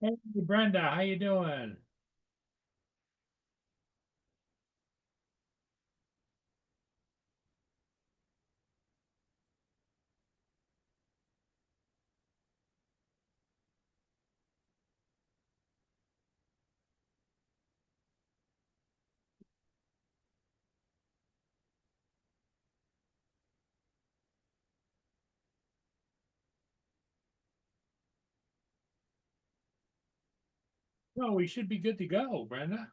Hey Brenda, how you doing? Well, we should be good to go, Brenda.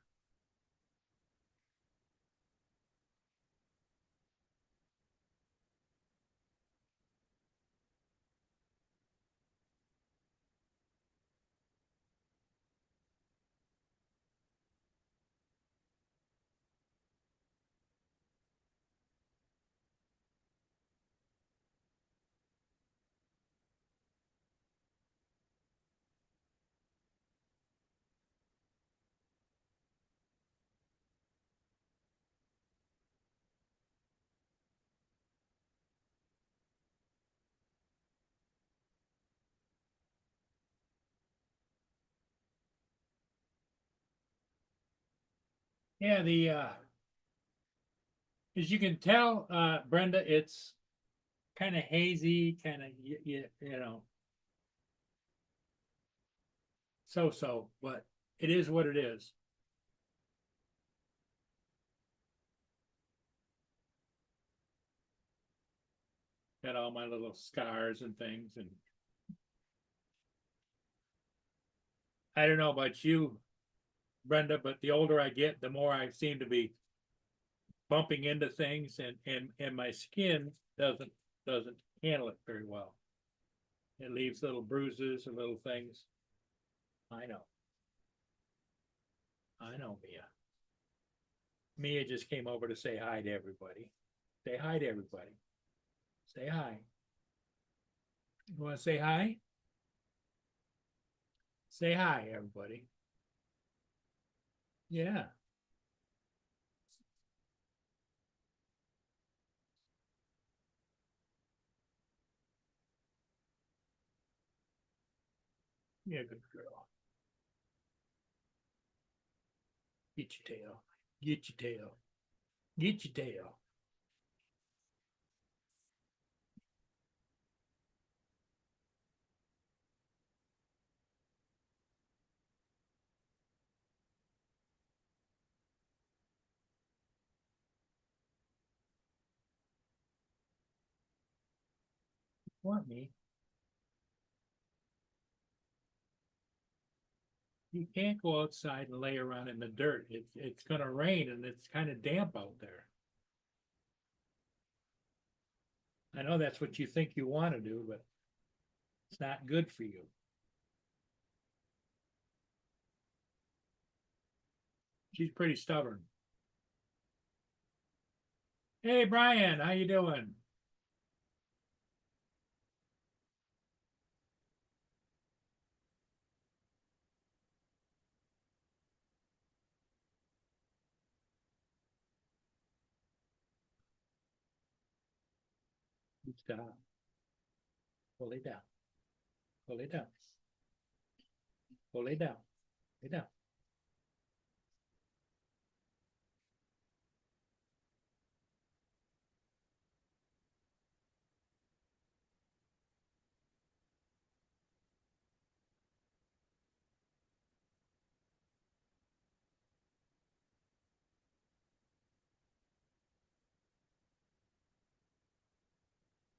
Yeah, the as you can tell, Brenda, it's kind of hazy, kind of so, but it is what it is. Got all my little scars and things, and I don't know about you, Brenda, but the older I get, the more I seem to be bumping into things, and my skin doesn't handle it very well. It leaves little bruises and little things. I know, I know, Mia. Mia just came over to say hi to everybody. Say hi to everybody. Say hi. You want to say hi? Say hi, everybody. Yeah. Yeah, good girl. Get your tail. Get your tail. Get your tail. Want me? You can't go outside and lay around in the dirt. It's gonna rain and it's kind of damp out there. I know that's what you think you want to do, but it's not good for you. She's pretty stubborn. Hey Brian, how you doing? Stop. Pull it down. Pull it down. Pull it down. Pull it down.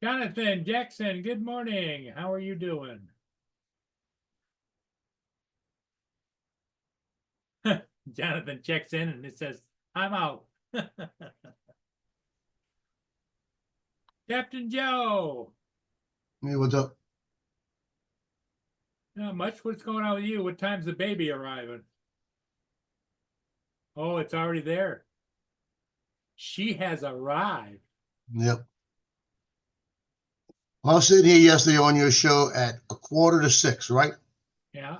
Jonathan Jackson, good morning. How are you doing? Jonathan checks in and it says, I'm out. Captain Joe. Hey, what's up? Not much. What's going on with you? What time's the baby arriving? Oh, it's already there. She has arrived. Yep. I was sitting here yesterday on your show at 5:45, right? Yeah.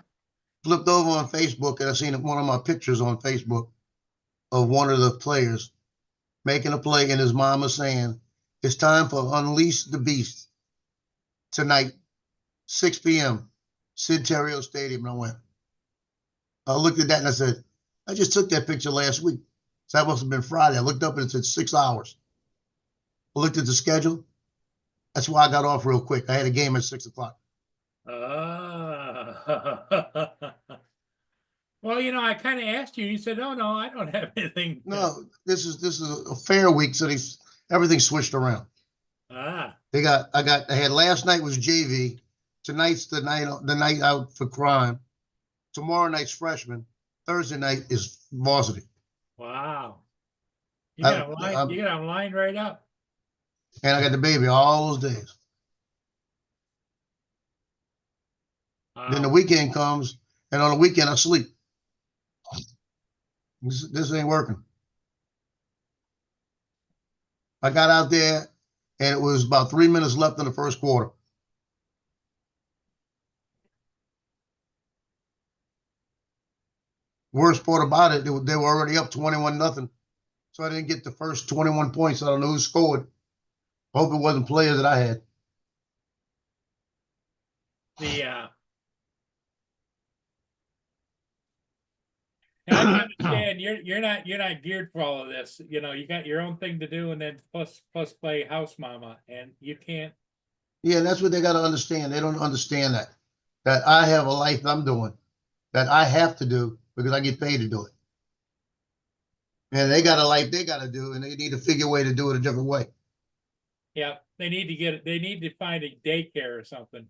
Flipped over on Facebook and I seen one of my pictures on Facebook of one of the players making a play and his mama saying, it's time for Unleash the Beast tonight, 6 p.m., Sid Terrio Stadium. And I went, I looked at that and I said, I just took that picture last week. So that must have been Friday. I looked up and it said 6 hours. I looked at the schedule. That's why I got off real quick. I had a game at 6 o'clock. Ah. Well, I kind of asked you. You said, "Oh no, I don't have anything." No, this is a fair week, so everything switched around. Ah, I had last night was JV. Tonight's the night out for crime. Tomorrow night's freshman. Thursday night is varsity. wow. You I- got a line. I'm- You got a line right up. And I got the baby all those days. Then the Wow. weekend comes, and on the weekend I sleep. This ain't working. I got out there, and it was about 3 minutes left in the first quarter. Worst part about it, they were already up 21-0. So I didn't get the first 21 points. I don't know who scored. Hope it wasn't players that I had. The now I understand you're not geared for all of this. You got your own thing to do, and then plus play house mama, and you can't. Yeah, that's what they got to understand. They don't understand that I have a life I'm doing that I have to do because I get paid to do it. And they got a life they got to do, and they need to figure a way to do it a different way. Yeah, they need to get it. They need to find a daycare or something.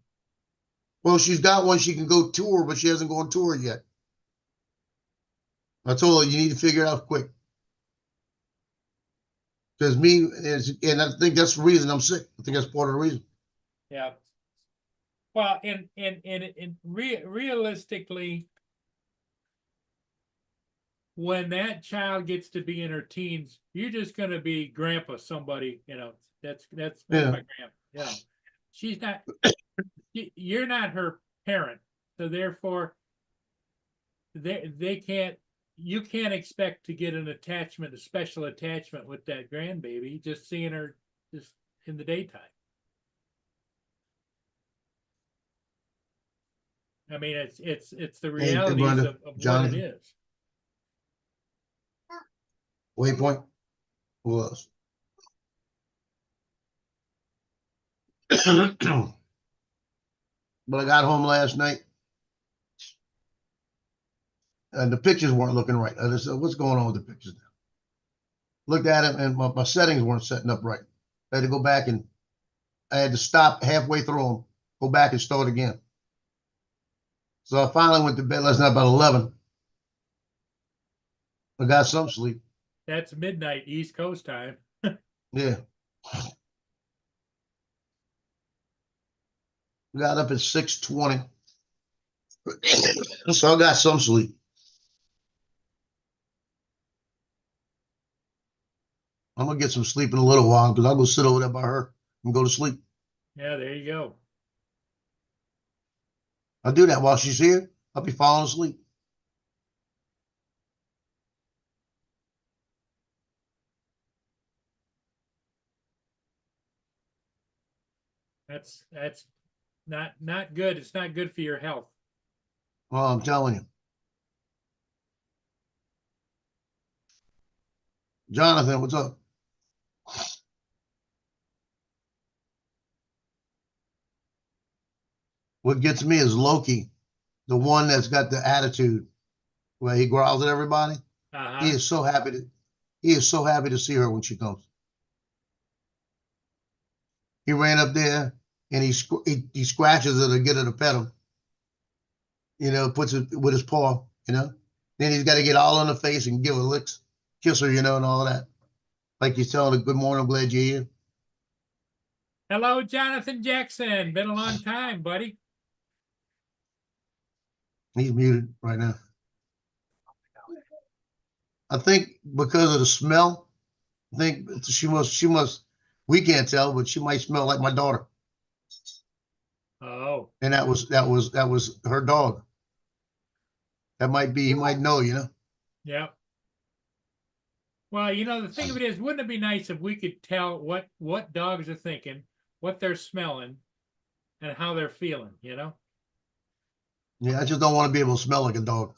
Well, she's got one she can go tour, but she hasn't gone tour yet. I told her you need to figure it out quick. Because and I think that's the reason I'm sick. I think that's part of the reason. Yeah. Well, and realistically, when that child gets to be in her teens, you're just going to be grandpa somebody. That's Yeah. my grandpa. She's not. You're not her parent, so therefore, they can't. You can't expect to get an attachment, a special attachment with that grandbaby, just seeing her just in the daytime. I mean, it's the Hey, realities Brenda, of what it Jonathan. is. Waypoint. Who else? But I got home last night, and the pictures weren't looking right. I just said, "What's going on with the pictures now?" Looked at it, and my settings weren't setting up right. I had to go back, and I had to stop halfway through them, go back and start again. So I finally went to bed last night about 11. I got some sleep. That's midnight East Coast time. Yeah. Got up at 6:20. So I got some sleep. I'm gonna get some sleep in a little while because I'll go sit over there by her and go to sleep. Yeah, there you go. I'll do that while she's here. I'll be falling asleep. That's not good. It's not good for your health. Oh, I'm telling you. Jonathan, what's up? What gets me is Loki, the one that's got the attitude where he growls at everybody. He is so happy to see her when she comes. He ran up there and he scratches her to get her to pet him. Puts it with his paw, Then he's got to get all in her face and give her licks, kiss her, and all that. Like he's telling her, "Good morning, I'm glad you're here." Hello, Jonathan Jackson. Been a long time, buddy. He's muted right now. I think because of the smell, I think she must, we can't tell, but she might smell like my daughter. Oh. And that was her dog. That might be, he might know, Yeah. Well, the thing of it is, wouldn't it be nice if we could tell what dogs are thinking, what they're smelling, and how they're feeling, Yeah, I just don't want to be able to smell like a dog.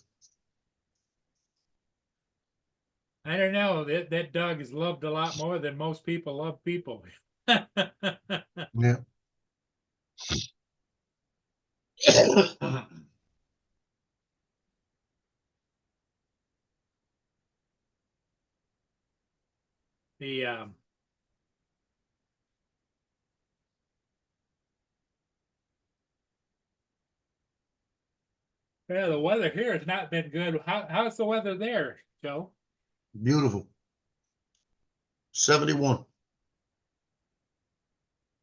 I don't know, that dog is loved a lot more than most people love people. Yeah. The yeah, the weather here has not been good. How's the weather there, Joe? Beautiful. 71.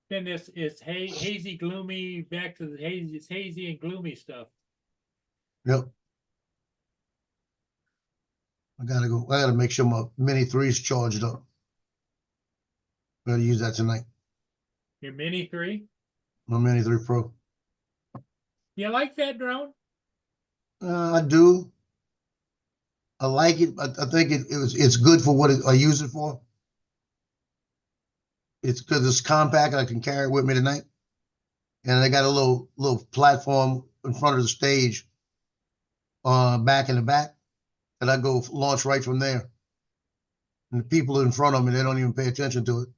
Then this it's hazy, gloomy, back to the hazy, it's hazy and gloomy stuff. Yep. I gotta go. I gotta make sure my Mini 3 is charged up. I gotta use that tonight. Your Mini 3? My Mini 3 Pro. You like that drone? I do. I like it. I think it's good for what I use it for. It's because it's compact and I can carry it with me tonight. And I got a little platform in front of the stage, back in the back, and I go launch right from there. And the people in front of me, they don't even pay attention to it.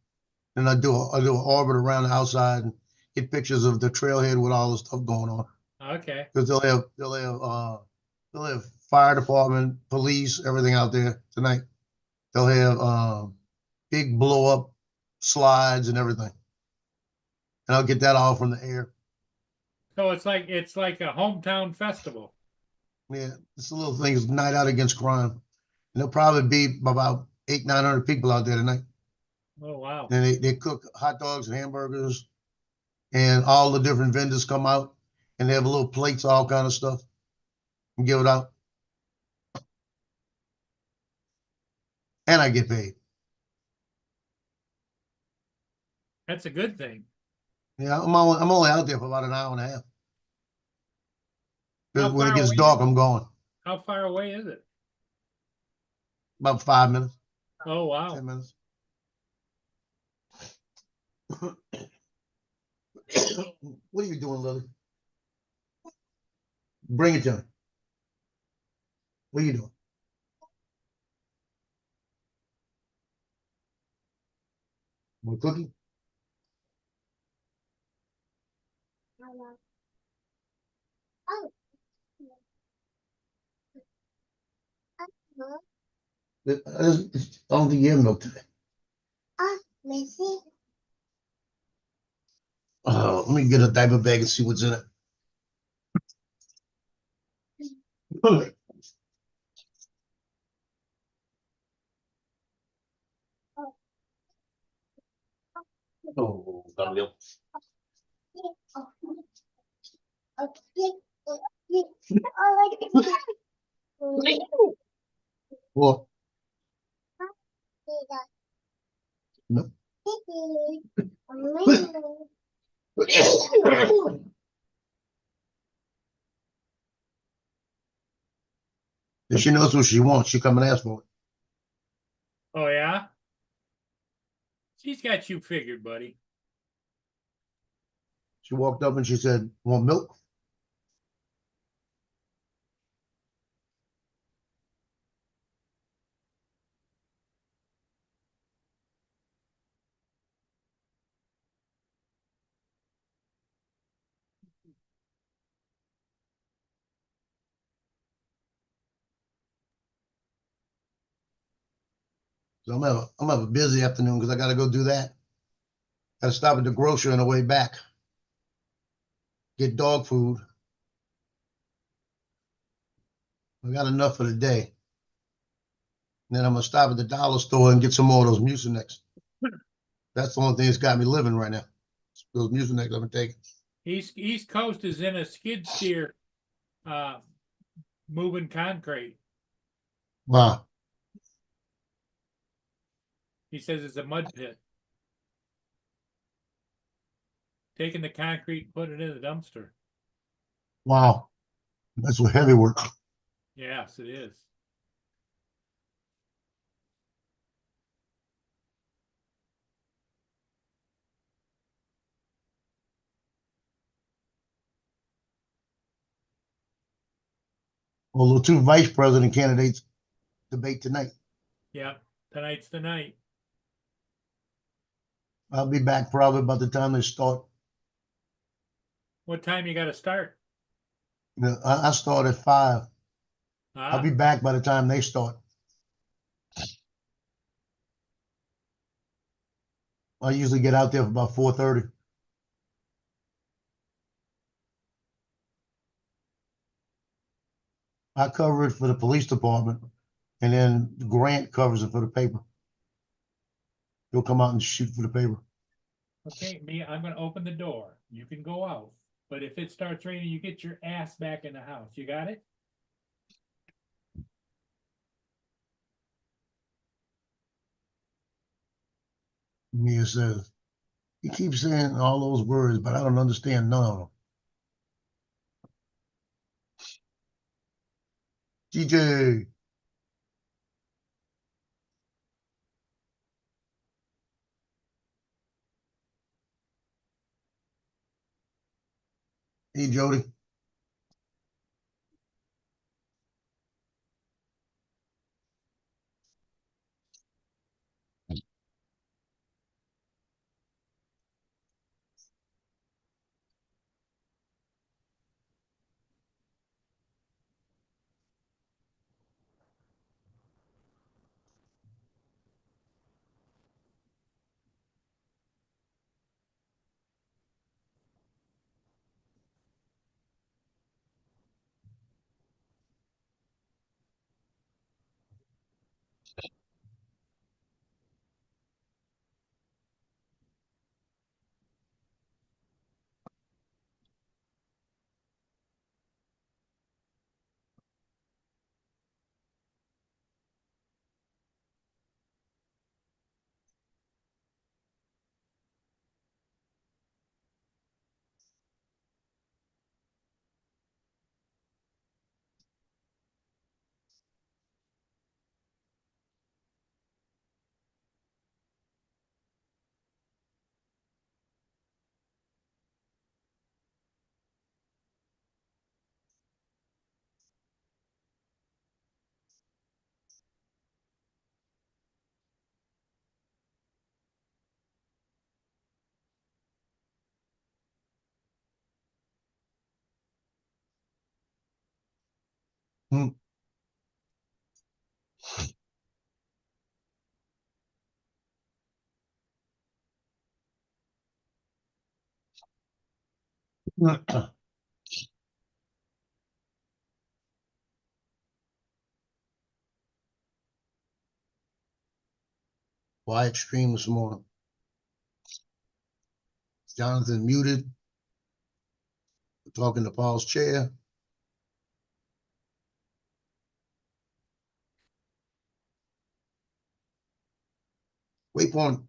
And I do an orbit around the outside and get pictures of the trailhead with all the stuff going on. Okay. Because they'll have fire department, police, everything out there tonight. They'll have big blow up slides and everything. And I'll get that all from the air. So it's like a hometown festival. Yeah, it's a little thing. It's night out against crime. And there'll probably be about 800-900 people out there tonight. Oh wow. And they cook hot dogs and hamburgers, and all the different vendors come out and they have little plates, all kind of stuff, and give it out. And I get paid. That's a good thing. Yeah, I'm only out there for about an hour and a half. How Because when it far gets away dark, I'm gone. How far away is it? About 5 minutes, Oh wow. 10 minutes. What are you doing, Lily? Bring it to me. What are you doing? More cookie? I don't think you have milk today. Let me get a diaper bag and see what's in it. Oh, Gabriel. What? No. If she knows what she wants, she come and ask for it. Oh yeah? She's got you figured, buddy. She walked up and she said, "Want milk?" So I'm gonna have a busy afternoon because I got to go do that. Got to stop at the grocery on the way back, get dog food. I got enough for the day. And then I'm gonna stop at the dollar store and get some more of those Mucinex. That's the only thing that's got me living right now. Those Mucinex I've been taking. East Coast is in a skid steer uh moving concrete. Wow. He says it's a mud pit. Taking the concrete, putting it in the dumpster. Wow. That's what heavy work. Yes, it is. Well, the two vice president candidates debate tonight. Yeah, tonight's the night. I'll be back probably by the time they start. What time you gotta start? You know, I start at 5. I'll Ah, be back by the time they start. I usually get out there for about 4:30. I cover it for the police department, and then Grant covers it for the paper. He'll come out and shoot for the paper. okay, I'm gonna open the door. You can go out. But if it starts raining, you get your ass back in the house. You got it? Mia says, he keeps saying all those words, but I don't understand none of them. TJ, hey Jody. Hmm. Quiet stream this morning. Jonathan muted, talking to Paul's chair. Waypoint.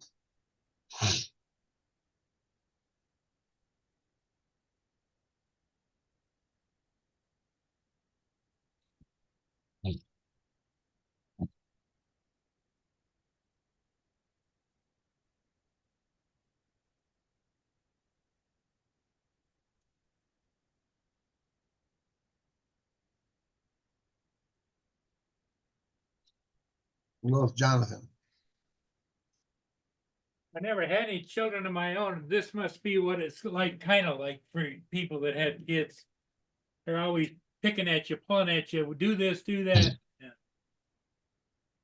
North Jonathan. I never had any children of my own. This must be what it's like, kind of like for people that have kids. They're always picking at you, pulling at you. Do this, do that.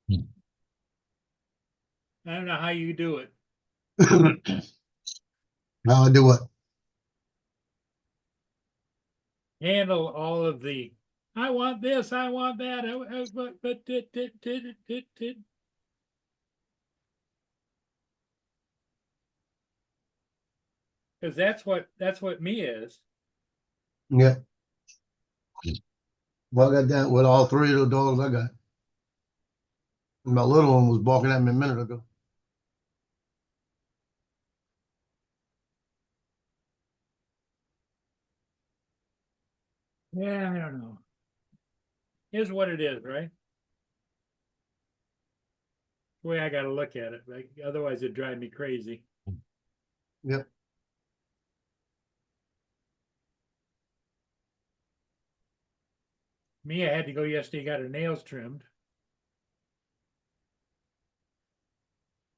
Yeah. I don't know how you do it. Now I do what? Handle all of the. I want this. I want that. But because that's what me is. Yeah. Well, I got that with all 3 of the dogs I got. My little one was barking at me a minute ago. Yeah, I don't know. Here's what it is, right? The way I got to look at it. Like otherwise, it'd drive me crazy. Yep. Mia had to go yesterday, got her nails trimmed.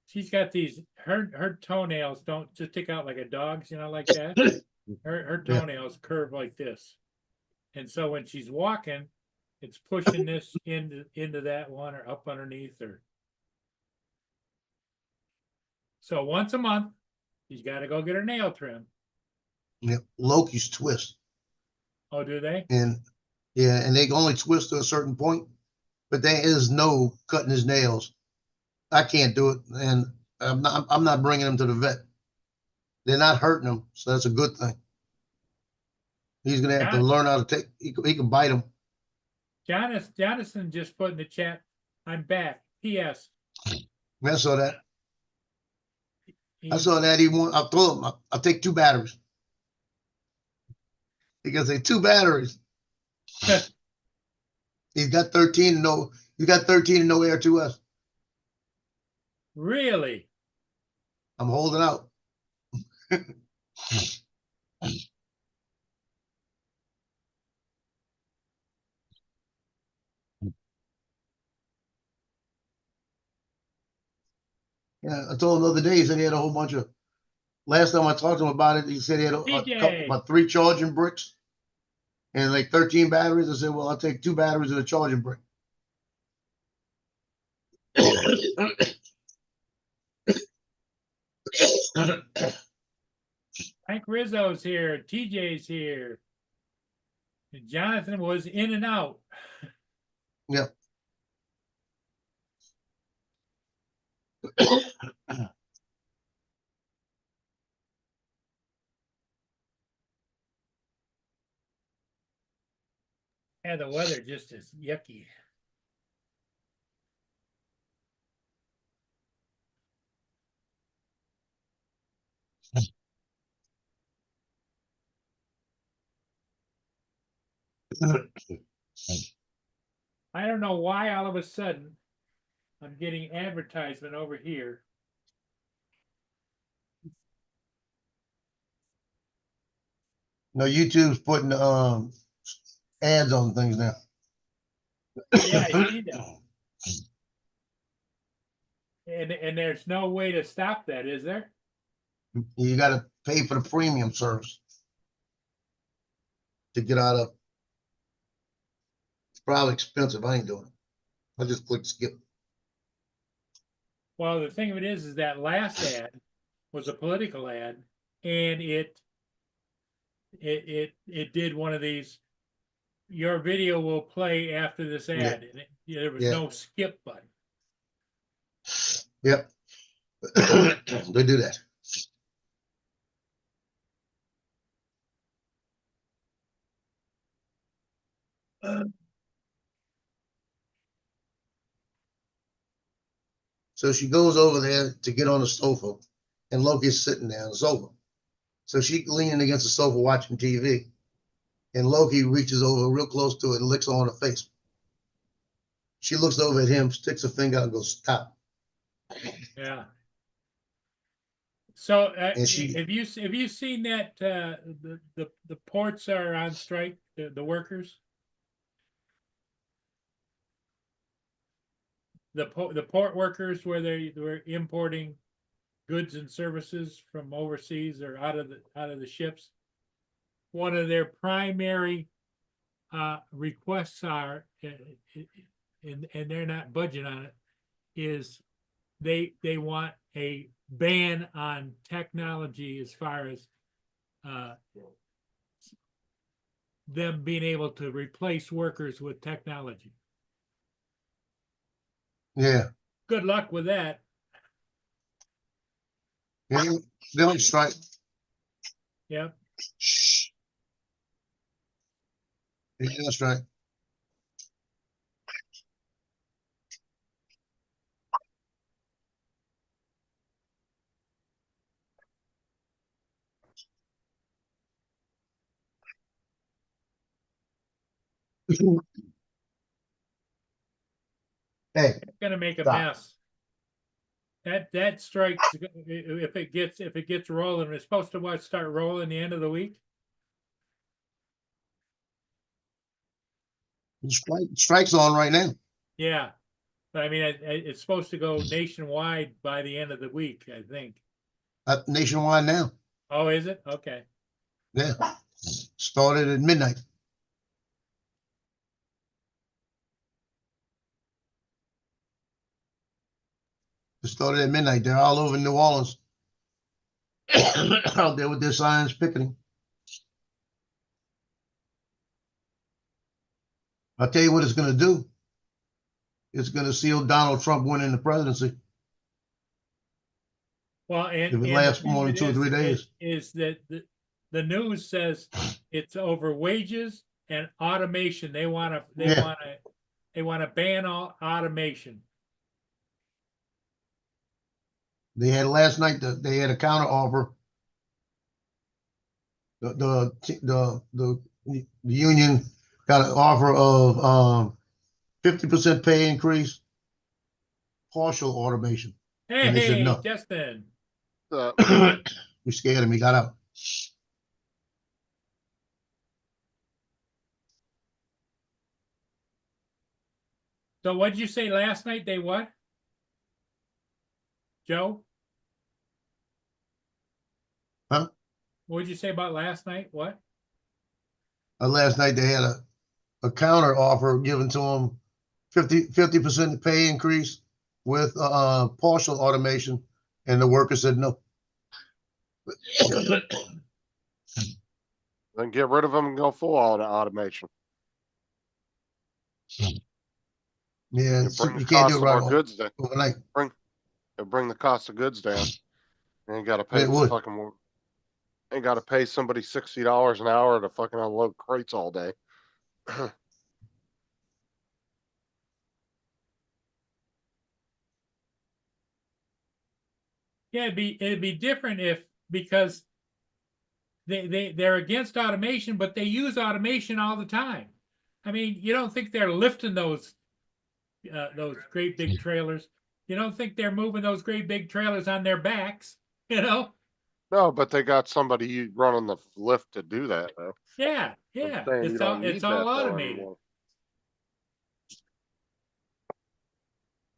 she's got these, her toenails don't just stick out like a dog's, like that. Her Yeah. toenails curve like this. And so when she's walking, it's pushing this into that one or up underneath her. So once a month, she's got to go get her nail trimmed. Yeah, Loki's twist. Oh, do they? And yeah, and they can only twist to a certain point, but there is no cutting his nails. I can't do it, and I'm not bringing him to the vet. They're not hurting him, so that's a good thing. He's gonna have to learn how to take. He can bite him. Jonathan just put in the chat, "I'm back." P.S. I saw that. I saw that. I told him I'll take 2 batteries. He can say 2 batteries. He's got 13 and no. He's got 13 and no Air 2S. Really? I'm holding out. Yeah, I told him the other day. He said he had a whole bunch of. Last time I talked to him about it, he said he had about 3 charging bricks and like 13 batteries. I said, well, I'll take 2 batteries and a charging brick. Frank Rizzo's here. TJ's here. And Jonathan was in and out. Yep. Yeah, the weather just is yucky. I don't know why all of a sudden I'm getting advertisement over here. No, YouTube's putting ads on things now. Yeah, I see that. And there's no way to stop that, is there? You got to pay for the premium service to get out of. It's probably expensive. I ain't doing it. I just click skip. Well, the thing of it is that last ad was a political ad, and it did one of these. Your video will play after this ad, and there was no skip button. Yep. They do that. So she goes over there to get on the sofa, and Loki's sitting there on the sofa. So she's leaning against the sofa watching TV, and Loki reaches over real close to it and licks her on the face. She looks over at him, sticks her finger out, and goes, "Stop." Yeah. So And she, have you seen that the ports are on strike, the workers? The port workers where they were importing goods and services from overseas or out of the ships. One of their primary requests are, and they're not budging on it, is they want a ban on technology as far as them being able to replace workers with technology. yeah. Good luck with that. Yeah, they don't strike. Yep. Shh. Yeah, that's right. Hey, It's gonna make a stop. mess. That strikes if it gets rolling. It's supposed to start rolling the end of the week. Strike's on right now. Yeah, But I mean, it's supposed to go nationwide by the end of the week, I think. Nationwide now. Oh, is it? Okay. Yeah. Started at midnight. It started at midnight. They're all over New Orleans. Out there with their signs picketing. I'll tell you what it's going to do. It's going to seal Donald Trump winning the presidency. Well, and If it the lasts thing more than that 2 or 3 days. is that the news says it's over wages and automation. They want to ban all automation. They had last night. They had a counter offer. The union got an offer of 50% pay increase, partial automation. And they said Hey, no. Justin. We scared him. He got out. So what did you say last night? They what? Joe? Huh? What did you say about last night? What? Last night they had a counter offer given to them, 50% pay increase with partial automation, and the worker said no. Then get rid of them and go full automation. Yeah, You bring the you can't do cost it of right our goods down. overnight. Bring the cost of goods down. You ain't got to pay It for would. fucking. Ain't got to pay somebody $60 an hour to fucking unload crates all day. Yeah, it'd be different if because they're against automation, but they use automation all the time. I mean, you don't think they're lifting those great big trailers? You don't think they're moving those great big trailers on their backs? You know? No, but they got somebody running the lift to do that though. Yeah, I'm yeah. saying you It's don't all need it's all that, though, automated. anymore.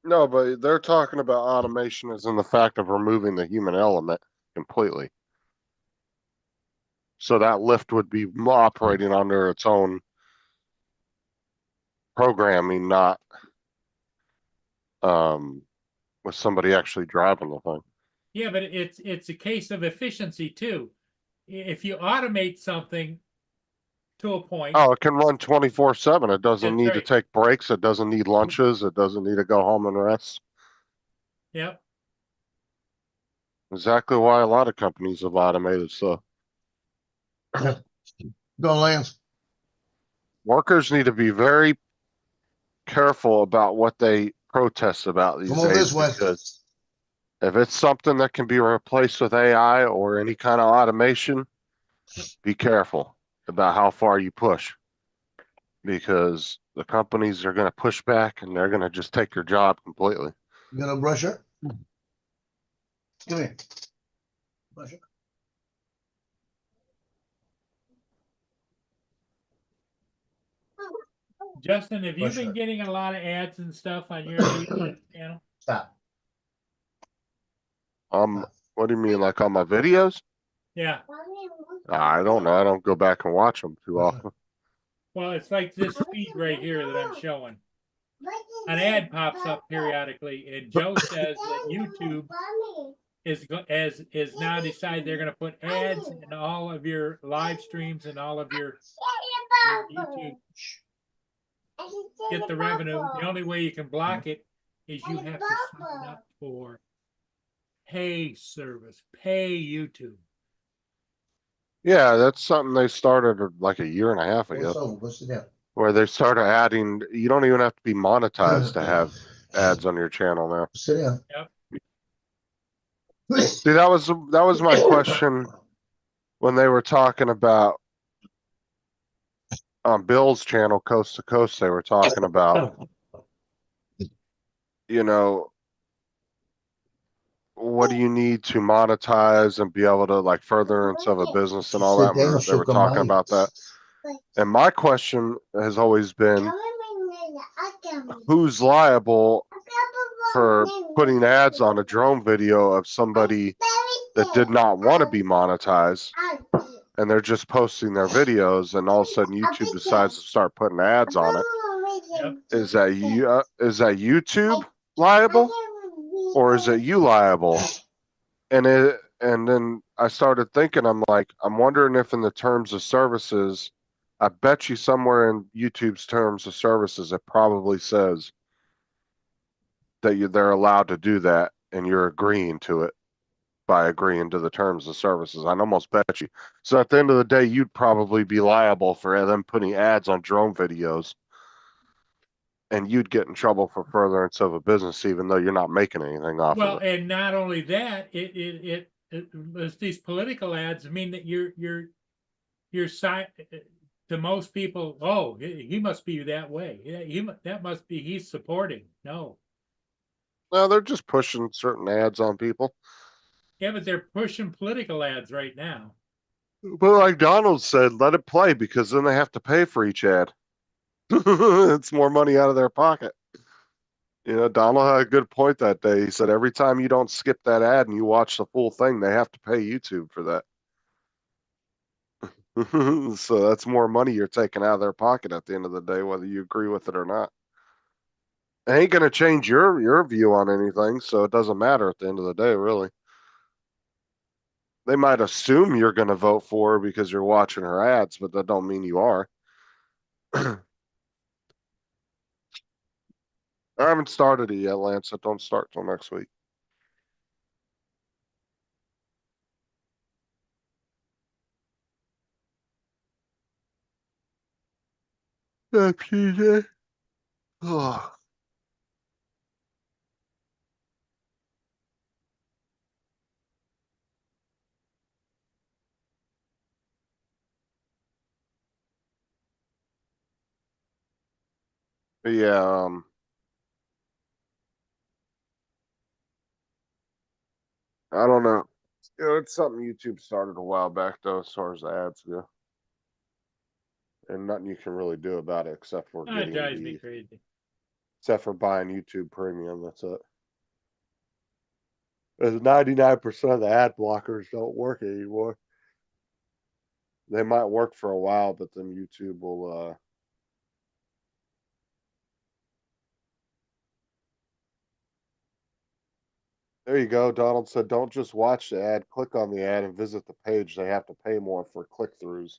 No, but they're talking about automation as in the fact of removing the human element completely. So that lift would be operating under its own programming, not with somebody actually driving the thing. Yeah, but it's a case of efficiency too. If you automate something to a point, Oh, it can run 24/7. It doesn't That's need to right. take breaks. It doesn't need lunches. It doesn't need to go home and rest. Yep. Exactly why a lot of companies have automated stuff. Go, Lance. Workers need to be very careful about what they protest about these Come over days, this way. because if it's something that can be replaced with AI or any kind of automation, be careful about how far you push, because the companies are going to push back and they're going to just take your job completely. You gonna brush her? Come here. Brush her. Justin, have you Brush been her. getting a lot of ads and stuff on your YouTube channel? Stop. What do you mean, like on my videos? Yeah. I don't know. I don't go back and watch them too often. Well, it's like this feed right here that I'm showing. An ad pops up periodically, and Joe says that YouTube is now decided they're going to put ads in all of your live streams and all of your YouTube. Get the revenue. The only way you can block it is you have to sign up for pay service, pay YouTube. Yeah, that's something they started like a year and a half ago, What's it down? where they started adding. You don't even have to be monetized to have ads on your channel now. Sit down. Yep. See, that was my question when they were talking about on Bill's channel, Coast to Coast. They were talking about, you know, what do you need to monetize and be able to like furtherance of a business and all that. They were talking about that. And my question has always been, who's liable for putting ads on a drone video of somebody that did not want to be monetized, and they're just posting their videos, and all of a sudden YouTube decides to start putting ads on it. Yep. Is that YouTube liable, or is it you liable? And then I started thinking, I'm like, I'm wondering if in the terms of services, I bet you somewhere in YouTube's terms of services, it probably says that they're allowed to do that, and you're agreeing to it by agreeing to the terms of services. I'd almost bet you. So at the end of the day, you'd probably be liable for them putting ads on drone videos, and you'd get in trouble for furtherance of a business, even though you're not making anything off Well, of it. and not only that, it's these political ads mean that you're side to most people. Oh, he must be that way. That must be he's supporting. No, No, they're just pushing certain ads on people. yeah, but they're pushing political ads right now. But like Donald said, let it play, because then they have to pay for each ad. It's more money out of their pocket. You know, Donald had a good point that day. He said every time you don't skip that ad and you watch the full thing, they have to pay YouTube for that. So that's more money you're taking out of their pocket at the end of the day, whether you agree with it or not. It ain't gonna change your view on anything, so it doesn't matter at the end of the day, really. They might assume you're gonna vote for her because you're watching her ads, but that don't mean you are. I haven't started it yet, Lance. It don't start till next week. Yeah, PJ. Oh. But yeah, I don't know. You know, it's something YouTube started a while back though, as far as the ads go. And nothing you can really do about it except for That drives me crazy. except for buying YouTube Premium. That's it. As 99% of the ad blockers don't work anymore. They might work for a while, but then YouTube will there you go. Donald said don't just watch the ad, click on the ad and visit the page. They have to pay more for click-throughs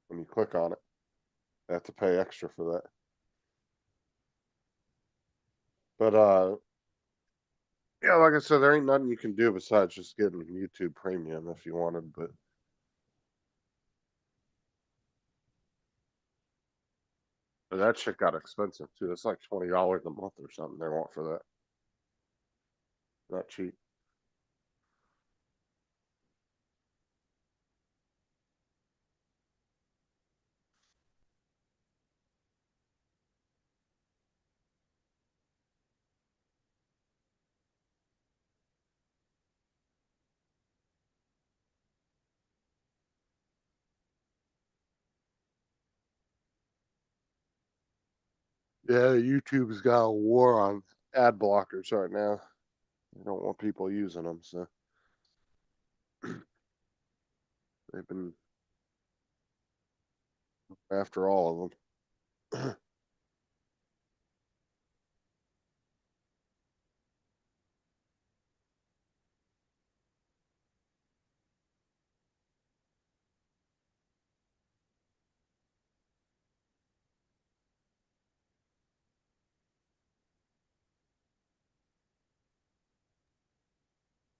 when you click on it. They have to pay extra for that. But yeah, like I said, there ain't nothing you can do besides just getting YouTube Premium if you wanted, but that shit got expensive too. It's like $20 a month or something they want for that. Not cheap. Yeah, YouTube's got a war on ad blockers right now. They don't want people using them, so they've been after all of them.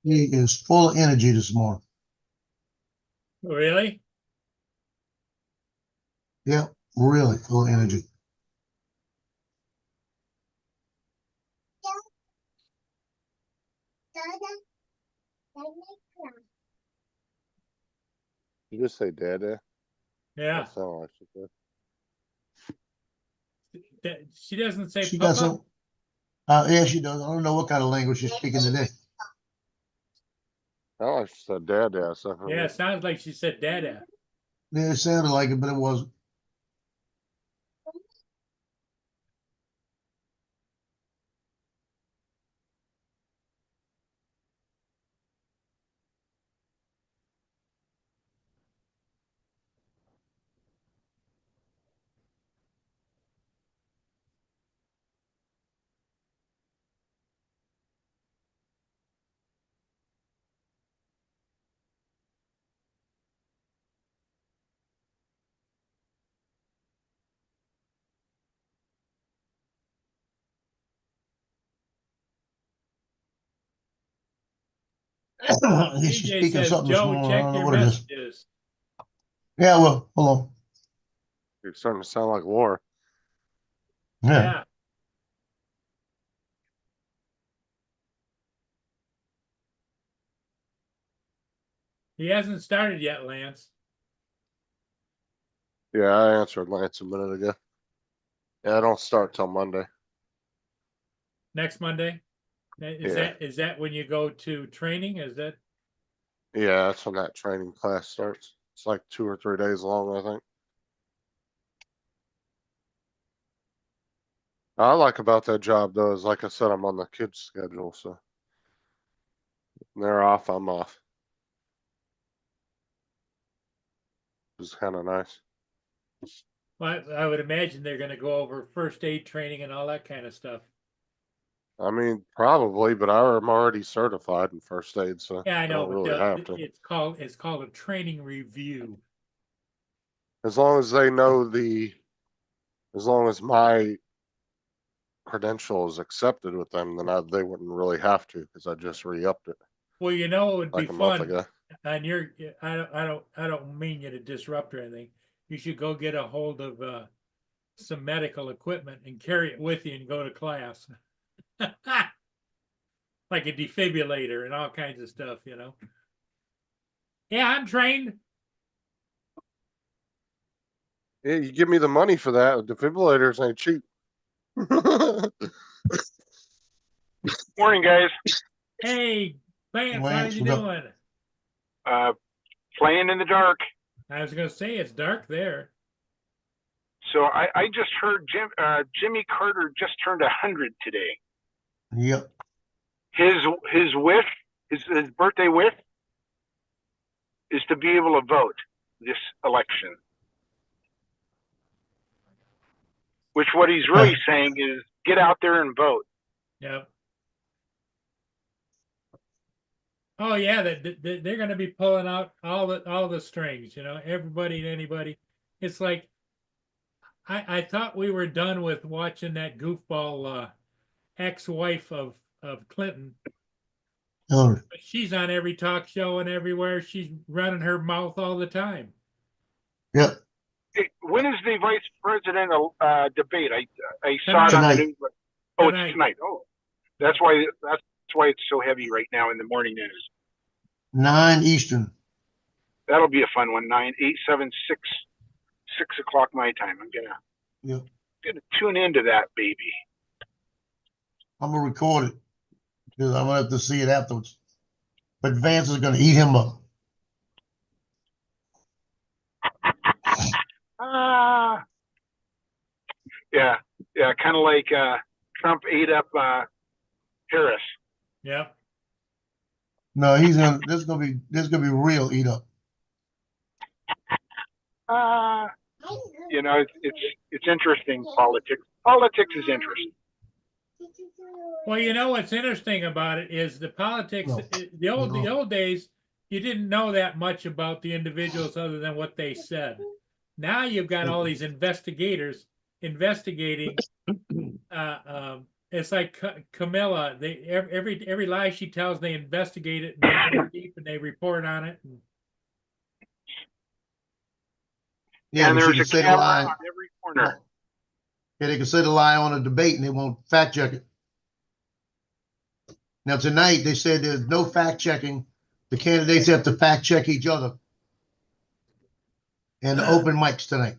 He is full of energy this morning. Really? Yeah, really full of energy. You just say dada? Yeah. That sound like she said. She doesn't say She got Papa. some. Yeah, she does. I don't know what kind of language she's speaking today. Sound like she said dada. So Yeah, it sounds like she said Dada. Yeah, it sounded like it, but it wasn't. He's DJ speaking says, something this Joe, morning. I don't check know your what it is. messages. Yeah, well, hold You're starting to sound like war. on. Yeah. Yeah. He hasn't started yet, Lance. Yeah, I answered Lance a minute ago. Yeah, I don't start till Monday. Next Monday. Yeah. Is that when you go to training? Is that Yeah, that's when that training class starts. It's like 2 or 3 days long, I think. I like about that job though is like I said, I'm on the kids' schedule, so when they're off, I'm off. It's kind of nice. well, I would imagine they're gonna go over first aid training and all that kind of stuff. I mean, probably, but I'm already certified in first aid, so Yeah, I I know, don't but really have to. it's called a training review. As long as they know as long as my credential is accepted with them, then they wouldn't really have to because I just re-upped it Well, you know, it would be like a month fun. ago. And I don't mean you to disrupt or anything. You should go get a hold of some medical equipment and carry it with you and go to class. Like a defibrillator and all kinds of stuff, you know. Yeah, I'm trained. Yeah, you give me the money for that. Defibrillators ain't cheap. Morning, guys. Hey, Lance, how Lance, you what up? doing? Playing in the dark. I was gonna say it's dark there. So I just heard Jimmy Carter just turned 100 today. Yep. His wish, his birthday wish, is to be able to vote this election. Which what he's really saying is get out there and vote. Yep. Oh yeah, they're going to be pulling out all the strings, you know, everybody and anybody. It's like I thought we were done with watching that goofball ex-wife of Clinton. Oh, But she's on every talk show and everywhere. She's running her mouth all the time. yep. When is the vice presidential debate? I saw it on Tonight. the news. Oh, Tonight. it's tonight. Oh, that's why it's so heavy right now in the morning news. 9 Eastern. That'll be a fun one. 9, 8, 7, 6, 6 o'clock my time. I'm Yep. gonna tune into that baby. I'm gonna record it because I'm gonna have to see it afterwards. But Vance is gonna eat him up. Yeah, kind of like Trump ate up Harris. Yep. No, this is gonna be real eat up. You know, it's interesting politics. Politics is interesting. Well, you know what's interesting about it is the politics. No. The old days, you didn't know that much about the individuals other than what they said. Now you've got all these investigators investigating. It's like Camilla. They every lie she tells, they investigate it and they go deep and they report on it. Yeah, And but she there's can a say the camera lie. on every corner. Yeah, they can say the lie on a debate and they won't fact check it. Now tonight they said there's no fact checking. The candidates have to fact check each other. And the open mics tonight.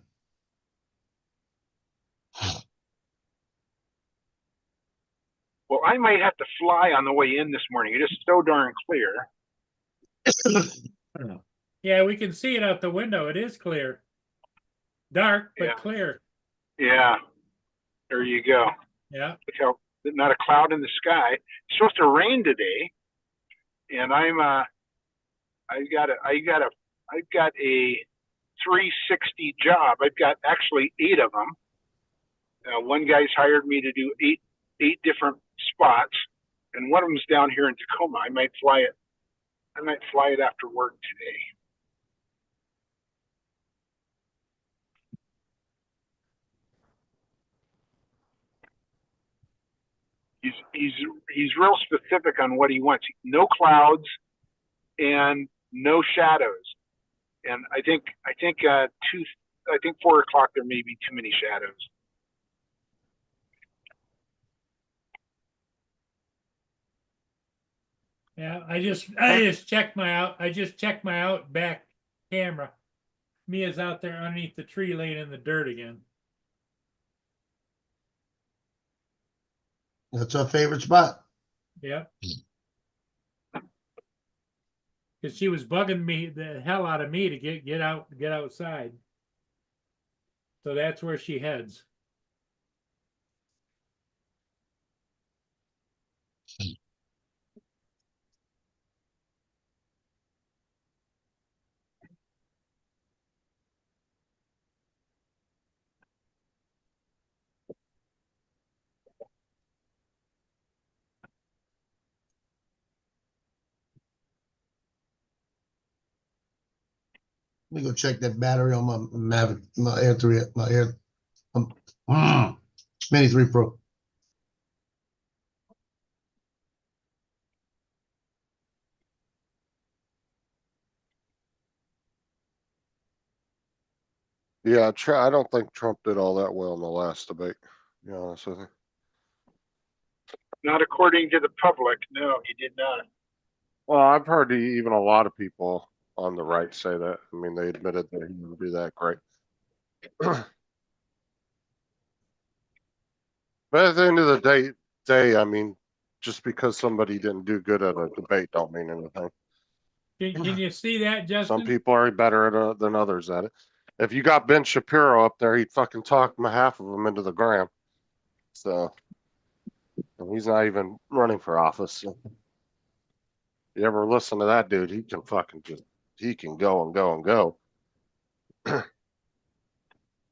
Well, I might have to fly on the way in this morning. It is so darn clear. Yeah, we can see it out the window. It is clear. Dark, but Yeah. clear. Yeah, there you go. Yeah. Look how not a cloud in the sky. It's supposed to rain today, and I've got a 360 job. I've got actually 8 of them. One guy's hired me to do eight different spots, and one of them's down here in Tacoma. I might fly it after work today. He's real specific on what he wants. No clouds, and no shadows. And I think 4 o'clock there may be too many shadows. Yeah, I just checked my out back camera. Mia's out there underneath the tree laying in the dirt again. That's our favorite spot. Yep. Cause she was bugging me the hell out of me to get outside. So that's where she heads. Let me go check that battery on my Mavic, my Air 3, my Air, Mini 3 Pro. Yeah, I don't think Trump did all that well in the last debate, to be honest with you. Not according to the public. No, he did not. Well, I've heard even a lot of people on the right say that. I mean, they admitted that he didn't do that great. But at the end of the day, I mean, just because somebody didn't do good at a debate don't mean anything. Can you see that, Justin? Some people are better at than others at it. If you got Ben Shapiro up there, he'd fucking talk half of them into the ground. So, and he's not even running for office. So. You ever listen to that dude? He can fucking he can go and go and go.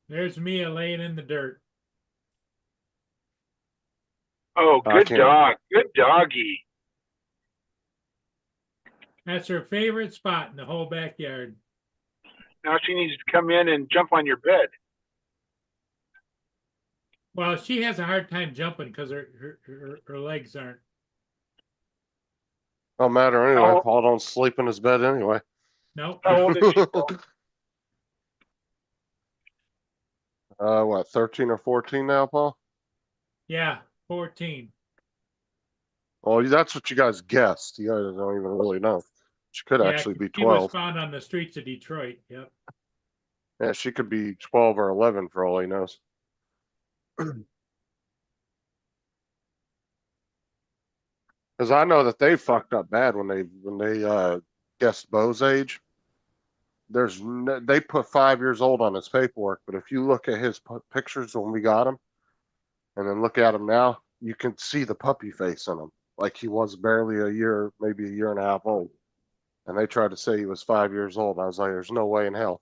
There's Mia laying in the dirt. Oh, good dog. Good doggy. That's her favorite spot in the whole backyard. Now she needs to come in and jump on your bed. Well, she has a hard time jumping because her legs aren't. Don't matter anyway. Oh. Paul don't sleep in his bed anyway. Nope. How old is she, Paul? What, 13 or 14 now, Paul? Yeah, 14. Well, that's what you guys guessed. You guys don't even really know. She could actually be She was 12. found on the streets of Detroit. Yep. Yeah, she could be 12 or 11 for all he knows. Because I know that they fucked up bad when they guessed Bo's age. They put 5 years old on his paperwork, but if you look at his pictures when we got him, and then look at him now, you can see the puppy face in him, like he was barely a year, maybe a year and a half old. And they tried to say he was 5 years old. I was like, there's no way in hell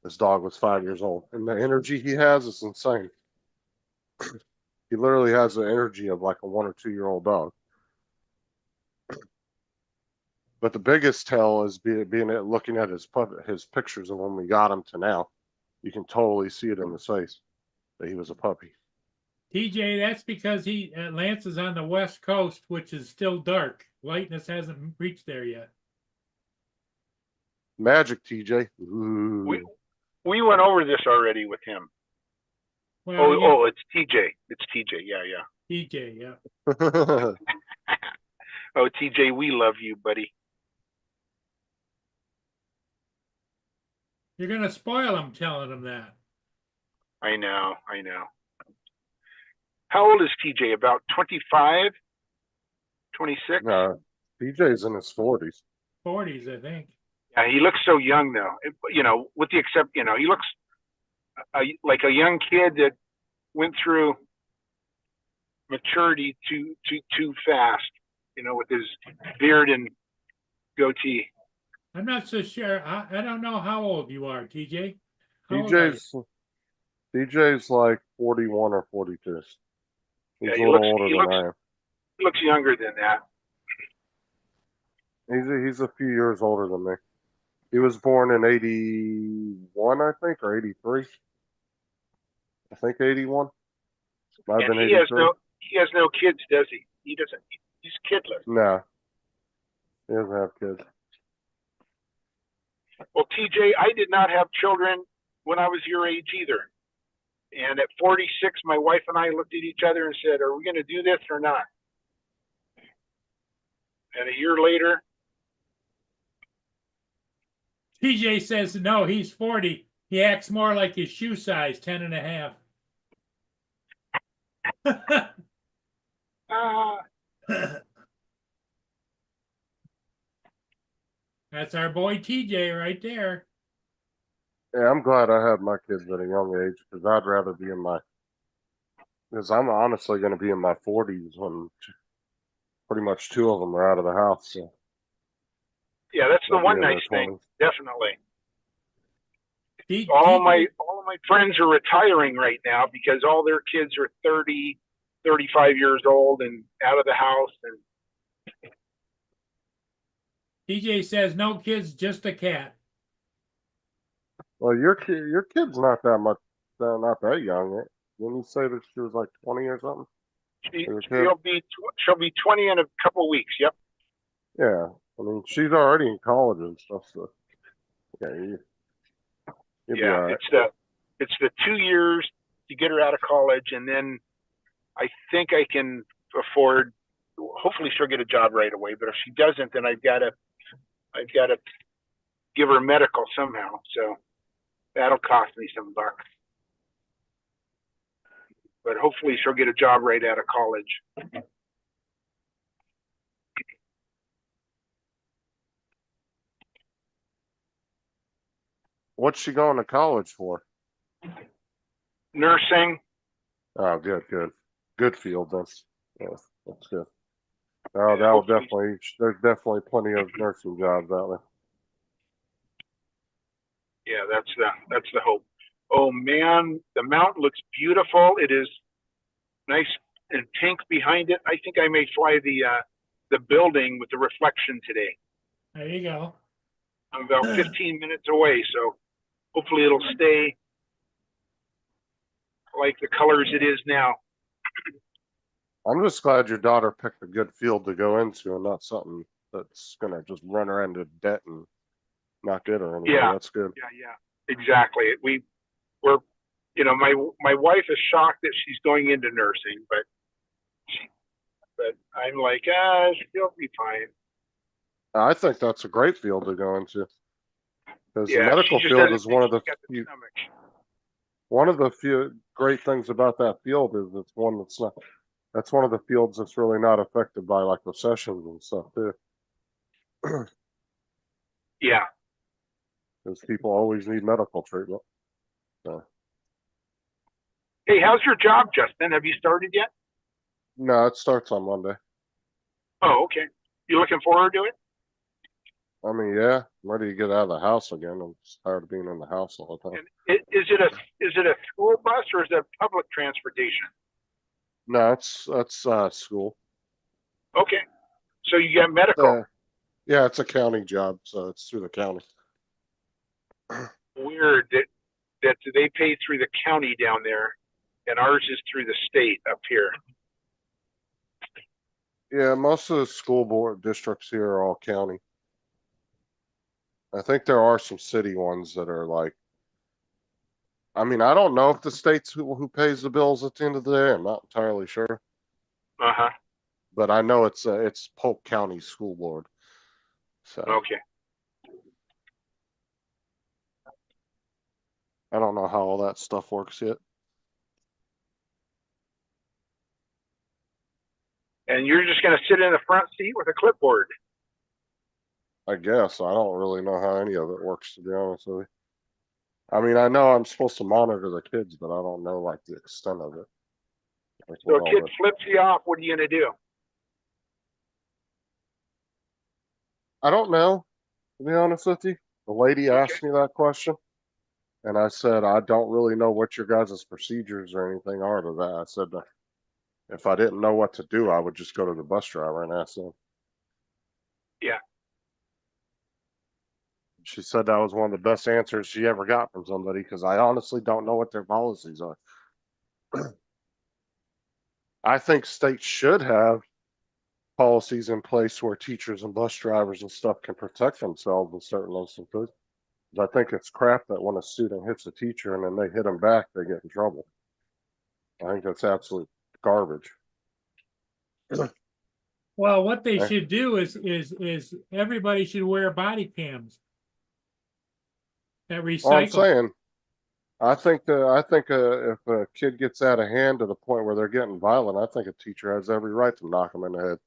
this dog was 5 years old, and the energy he has is insane. He literally has the energy of like a 1 or 2 year old dog. But the biggest tell is looking at his pictures of when we got him to now. You can totally see it in his face that he was a puppy. TJ, that's because Lance is on the West Coast, which is still dark. Lightness hasn't reached there yet. Magic, TJ. Ooh. We went over this already with him. Well, it's TJ. It's TJ. Yeah. TJ, yeah. Oh, TJ, we love you, buddy. You're going to spoil him telling him that. I know. How old is TJ? About 25? 26? No, TJ's in his 40s. 40s, I think. Yeah, he looks so young, though. With the exception, he looks like a young kid that went through maturity too fast, with his beard and goatee. I'm not so sure. I don't know how old you are, TJ. TJ's like 41 or 42. He's Yeah, a little older than I am. He looks younger than that. He's a few years older than me. He was born in 81, I think, or 83. I think 81. Might have been 83. He has no kids, does he? He doesn't. He's kidless. No. He doesn't have kids. Well, TJ, I did not have children when I was your age either. And at 46, my wife and I looked at each other and said, are we going to do this or not? And a year later, TJ says no, he's 40. He acts more like his shoe size, 10 and a half. That's our boy TJ right there. Yeah, I'm glad I had my kids at a young age because I'd rather be in my, because I'm honestly going to be in my 40s when pretty much two of them are out of the house. So yeah, that's the they'll be one in nice their thing. 20s. Definitely. T- All TJ of my friends are retiring right now because all their kids are 30, 35 years old and out of the house. And TJ says no kids, just a cat. Well, your kid's not that much, not that young. Didn't you say that she was like 20 or something? Your kid? she'll be 20 in a couple of weeks. Yep. Yeah, I mean she's already in college and stuff. So yeah, you'll be all Yeah. right. It's the 2 years to get her out of college, and then I think I can afford. Hopefully, she'll get a job right away. But if she doesn't, then I've got to give her medical somehow. So that'll cost me some bucks. But hopefully, she'll get a job right out of college. What's she going to college for? Nursing. Oh, good field then. Yeah, that's good. Oh, Yeah, that'll hopefully. definitely. There's definitely plenty of nursing jobs out there. Yeah, that's the hope. Oh man, the mountain looks beautiful. It is nice and pink behind it. I think I may fly the building with the reflection today. There you go. I'm about 15 minutes away, so hopefully it'll stay like the colors it is now. I'm just glad your daughter picked a good field to go into and not something that's gonna just run her into debt and not get her anywhere. Yeah. That's good. Yeah, exactly. We're, my wife is shocked that she's going into nursing, but I'm like, she'll be fine. I think that's a great field to go into because Yeah, the medical she just field doesn't is think she's got the stomach. few great things about that field is it's one that's one of the fields that's really not affected by like recessions and stuff too. Yeah. Because people always need medical treatment. So. Hey, how's your job, Justin? Have you started yet? No, it starts on Monday. Oh, okay. You looking forward to it? I mean, yeah, I'm ready to get out of the house again. I'm just tired of being in the house all the time. And is it a school bus or is it public transportation? No, that's school. Okay. So you get medical. Yeah, it's a county job, so it's through the county. Weird that they pay through the county down there, and ours is through the state up here. Yeah, most of the school board districts here are all county. I think there are some city ones that are like, I mean, I don't know if the state's who pays the bills at the end of the day. I'm not entirely sure. Uh-huh. But I know it's Polk County School Board. So Okay. I don't know how all that stuff works yet. And you're just going to sit in the front seat with a clipboard. I guess I don't really know how any of it works, to be honest with you. I mean, I know I'm supposed to monitor the kids, but I don't know like the extent of it. Like, So a kid flips you off, what are you going to do? I don't know, to be honest with you. The lady asked me that question, and I said, I don't really know what your guys' procedures or anything are to that. I said, if I didn't know what to do, I would just go to the bus driver and ask them. Yeah. She said that was one of the best answers she ever got from somebody because I honestly don't know what their policies are. I think states should have policies in place where teachers and bus drivers and stuff can protect themselves in certain instances. I think it's crap that when a student hits a teacher and then they hit them back, they get in trouble. I think that's absolute garbage. Well, what they Okay. should do is everybody should wear body cams. That Well, I'm recycle. saying, I think if a kid gets out of hand to the point where they're getting violent, I think a teacher has every right to knock them in the head.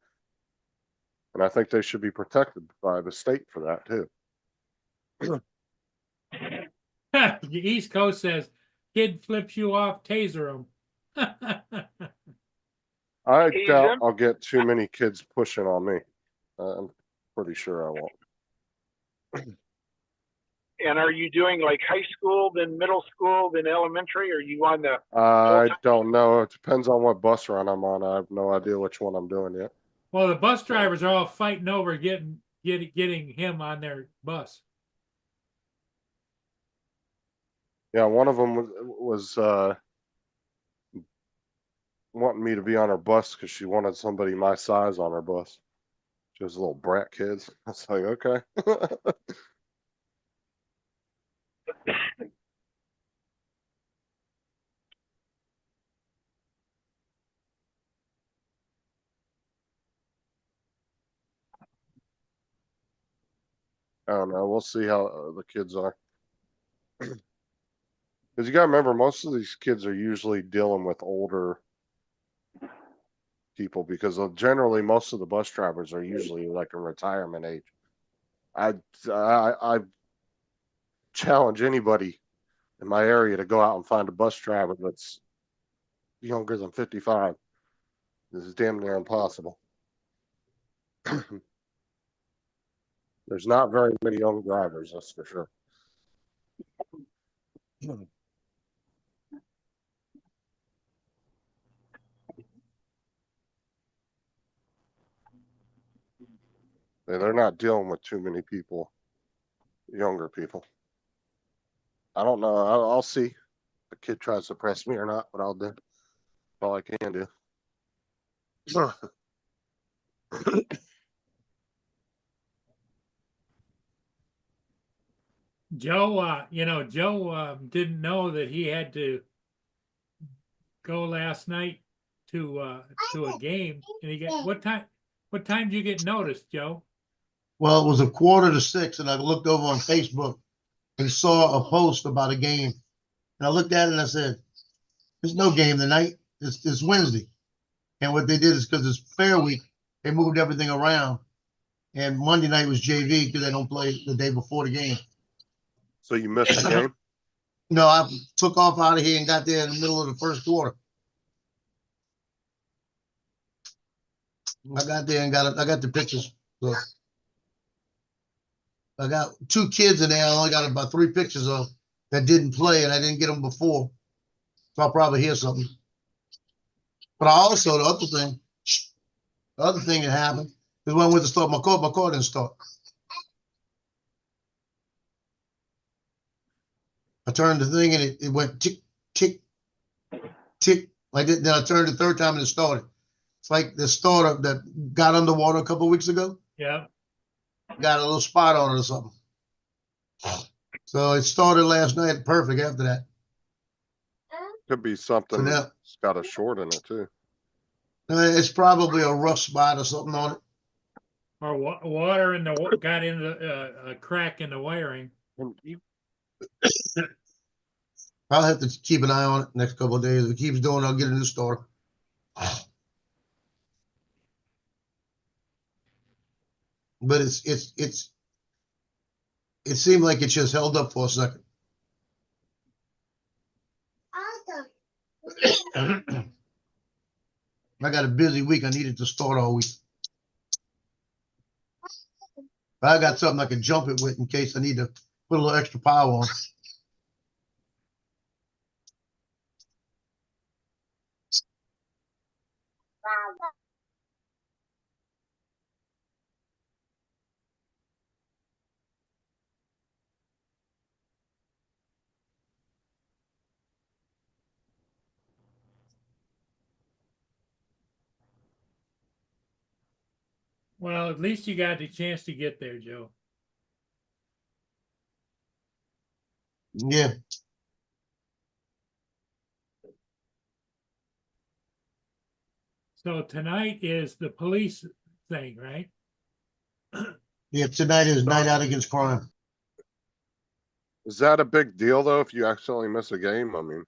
And I think they should be protected by the state for that too. The East Coast says, kid flips you off, taser him. I Tease doubt them. I'll get too many kids pushing on me. I'm pretty sure I won't. And are you doing like high school, then middle school, then elementary? Are you on the? I don't know. It depends on what bus run I'm on. I have no idea which one I'm doing yet. Well, the bus drivers are all fighting over getting him on their bus. Yeah, one of them was wanting me to be on her bus because she wanted somebody my size on her bus. She was little brat kids. I was like, okay. I don't know. We'll see how the kids are. Because you got to remember, most of these kids are usually dealing with older people because generally most of the bus drivers are usually like in retirement age. I challenge anybody in my area to go out and find a bus driver that's younger than 55. This is damn near impossible. There's not very many young drivers, that's for sure. They're not dealing with too many people, younger people. I don't know. I'll see if the kid tries to press me or not, but I'll do all I can do. Joe, Joe didn't know that he had to go last night to a game, and he got what time? What time did you get noticed, Joe? Well, it was 5:45, and I looked over on Facebook and saw a post about a game. And I looked at it and I said, there's no game tonight. It's Wednesday. And what they did is because it's fair week, they moved everything around. And Monday night was JV because they don't play the day before the game. So you missed the game? No, I took off out of here and got there in the middle of the first quarter. I got there and I got the pictures. So I got 2 kids in there. I only got about 3 pictures of that didn't play, and I didn't get them before. So I'll probably hear something. But I also, the other thing that happened is when I went to start my car didn't start. I turned the thing and it went tick, tick, tick. Like that. Then I turned the third time and it started. It's like the starter that got underwater a couple of weeks ago. Yeah. Got a little spot on it or something. So it started last night perfect after that. Could be something So now, that's got a short in it too. it's probably a rough spot or something on it. Or water in the got into a crack in the wiring. And you, I'll have to keep an eye on it next couple of days. If it keeps doing, I'll get a new starter. But it seemed like it just held up for a second. I got a busy week. I needed to start all week. But I got something I can jump it with in case I need to put a little extra power on. Well, at least you got the chance to get there, Joe. Yeah, So tonight is the police thing, right? yeah. Tonight is night out against crime. Is that a big deal though, if you accidentally miss a game? I mean,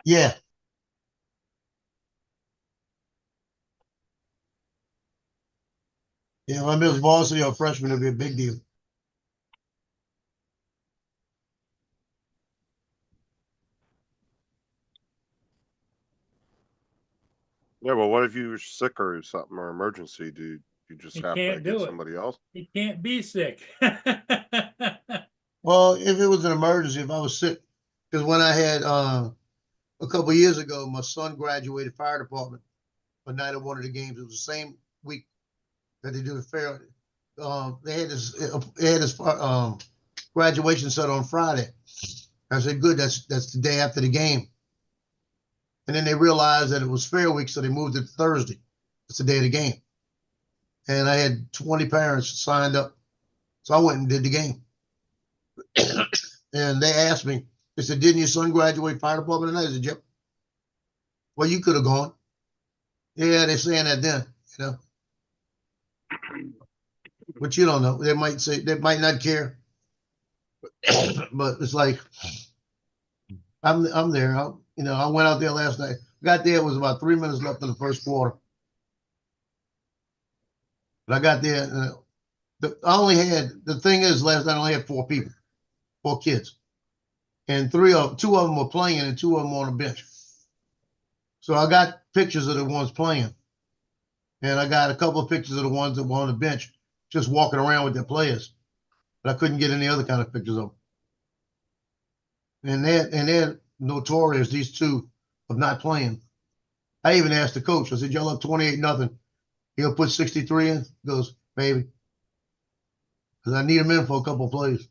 Yeah. Yeah, if I miss varsity or freshman, it'll be a big deal. yeah, but what if you were sick or something or emergency? Do you just You have to can't get do it. somebody else? You can't be sick. Well, if it was an emergency, if I was sick, because when I had a couple years ago, my son graduated fire department a night of one of the games. It was the same week that they do the fair. They had his graduation set on Friday. I said, good, that's the day after the game. And then they realized that it was fair week, so they moved it to Thursday. It's the day of the game. And I had 20 parents signed up. So I went and did the game. And they asked me, they said, didn't your son graduate fire department tonight? I said, yep. Well, you could have gone. Yeah, they're saying that then, you know. But you don't know. They might say, they might not care. But it's like, I'm there. I went out there last night. Got there, it was about 3 minutes left in the first quarter. But I got there. The thing is, last night I only had 4 people, 4 kids. And 2 of them were playing and 2 of them were on the bench. So I got pictures of the ones playing. And I got a couple of pictures of the ones that were on the bench just walking around with their players. But I couldn't get any other kind of pictures of them. And they're notorious, these 2, of not playing. I even asked the coach, I said, y'all up 28-0. He'll put 63 in. He goes, maybe. Because I need him in for a couple of plays.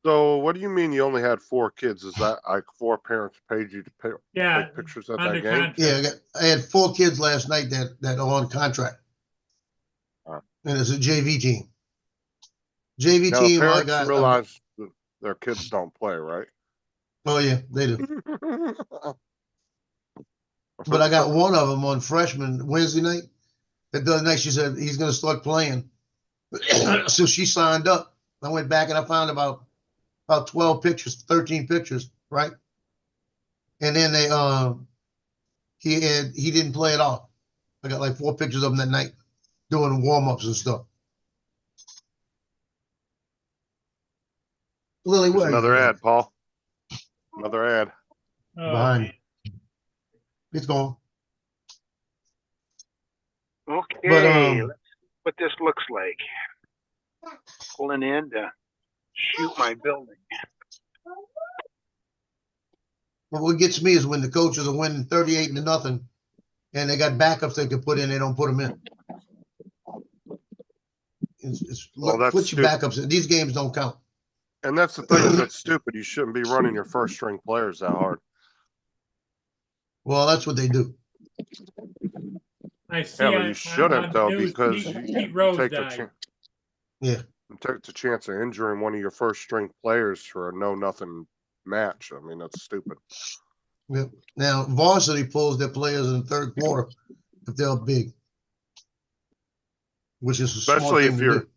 So what do you mean you only had 4 kids? Is that like 4 parents paid you to Yeah, take pictures at under that game? contract. Yeah, I had 4 kids last night that are on contract. Wow. And it's a JV team. JV Now the team, I parents got. realize that their kids don't play, right? Oh, yeah, they do. But I got one of them on freshman Wednesday night. The other night she said he's going to start playing. So she signed up. I went back and I found about 12 pictures, 13 pictures, right? And then he didn't play at all. I got like 4 pictures of him that night doing warm-ups and stuff. Lily, There's where are you? another ad, Paul. Another ad. Oh, Behind man. It's gone. Okay, But let's see what this looks like. Pulling in to shoot my building. but what gets me is when the coaches are winning 38-0 and they got backups they can put in, they don't put them in. Well, that's put your stupid. backups in. These games don't count. And that's the thing, is that's stupid. You shouldn't be running your first string players that hard. Well, that's what they do. I see. Yeah, but on you shouldn't the though, news, because Pete you Rose take the died. chance. Yeah. You take the chance of injuring one of your first string players for a no-nothing match. I mean, that's stupid. Yep. Now, varsity pulls their players in the third quarter if they're big, which is a smart Especially thing if to you're, do.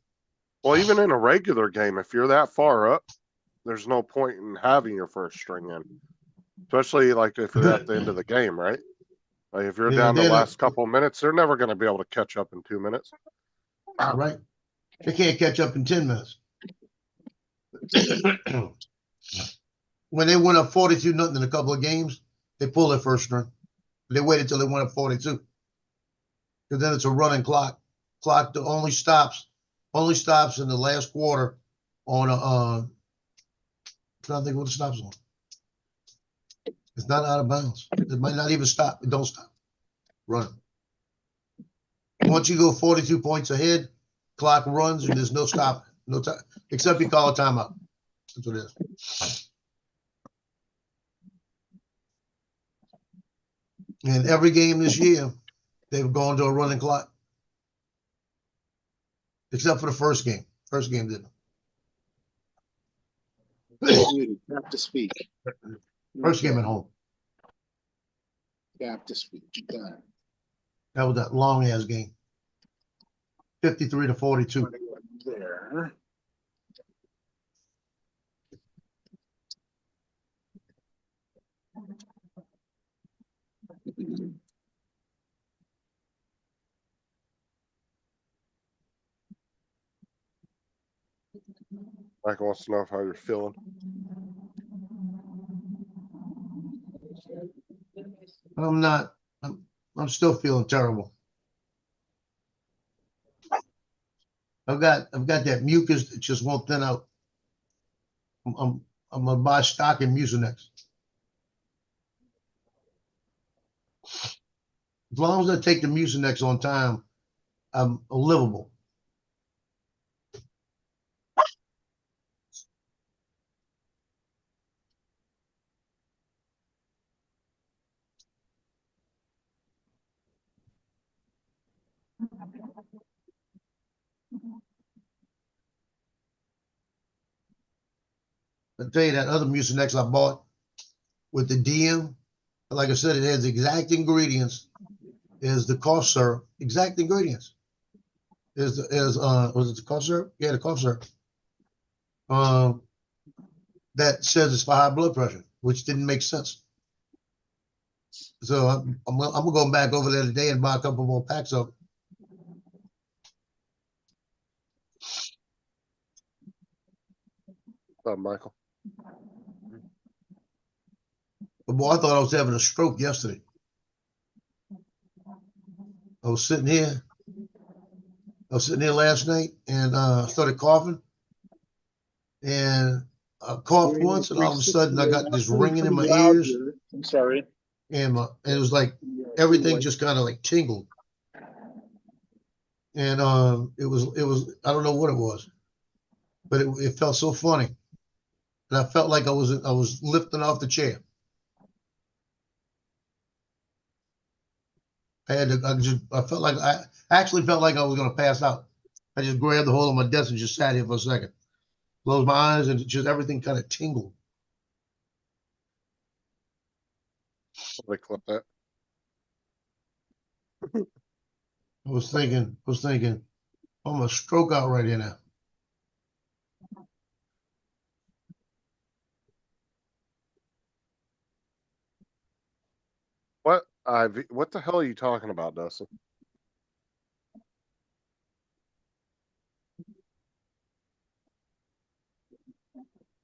well, even in a regular game, if you're that far up, there's no point in having your first string in. Especially like if you're at the end of the game, right? Like if you're Yeah, down the they're last couple of minutes, they're never going to be able to catch up in 2 minutes. Right. They can't catch up in 10 minutes. When they went up 42-0 in a couple of games, they pull their first string. They waited till they went up 42. Because then it's a running clock. Clock that only stops in the last quarter on I'm trying to think what it stops on. It's not out of bounds. It might not even stop. It don't stop. Run. Once you go 42 points ahead, clock runs and there's no stop. No time. Except you call a timeout. That's what it is. And every game this year, they've gone to a running clock. Except for the first game. First game didn't. You have to speak. First game at home. You have to speak. Done. That was that long ass game. 53-42. There. Michael wants to know how you're feeling. I'm not. I'm still feeling terrible. I've got that mucus that just won't thin out. I'm gonna buy stock in Mucinex. As long as I take the Mucinex on time, I'm livable. I tell you that other Mucinex I bought with the DM, like I said, it has the exact ingredients as the cough syrup. Exact ingredients. Was it the cough syrup? Yeah, the cough syrup. That says it's for high blood pressure, which didn't make sense. So I'm gonna go back over there today and buy a couple more packs of it. Michael. But boy, I thought I was having a stroke yesterday. I was sitting here last night and started coughing. And I coughed once, and all of a sudden I got this ringing in my ears. I'm sorry. And it was like everything just kind of like tingled. And it was I don't know what it was, but it felt so funny. And I felt like I was lifting off the chair. I felt like I actually felt like I was gonna pass out. I just grabbed the hold of my desk and just sat here for a second. Closed my eyes and just everything kind of tingled. They clip that. I was thinking, I'm gonna stroke out right here now. What the hell are you talking about, Dustin?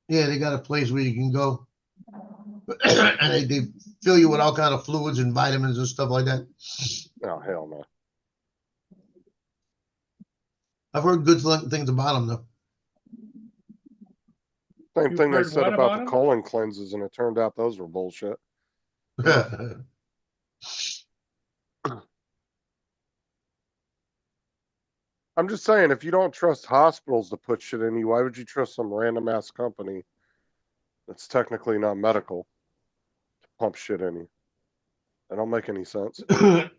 Yeah, they got a place where you can go, and they fill you with all kind of fluids and vitamins and stuff like that. Oh, hell no. I've heard good things about them though. Same You've thing they heard said what about about the 'em? colon cleanses, and it turned out those were bullshit. I'm just saying, if you don't trust hospitals to put shit in you, why would you trust some random ass company that's technically not medical to pump shit in you? That don't make any sense. And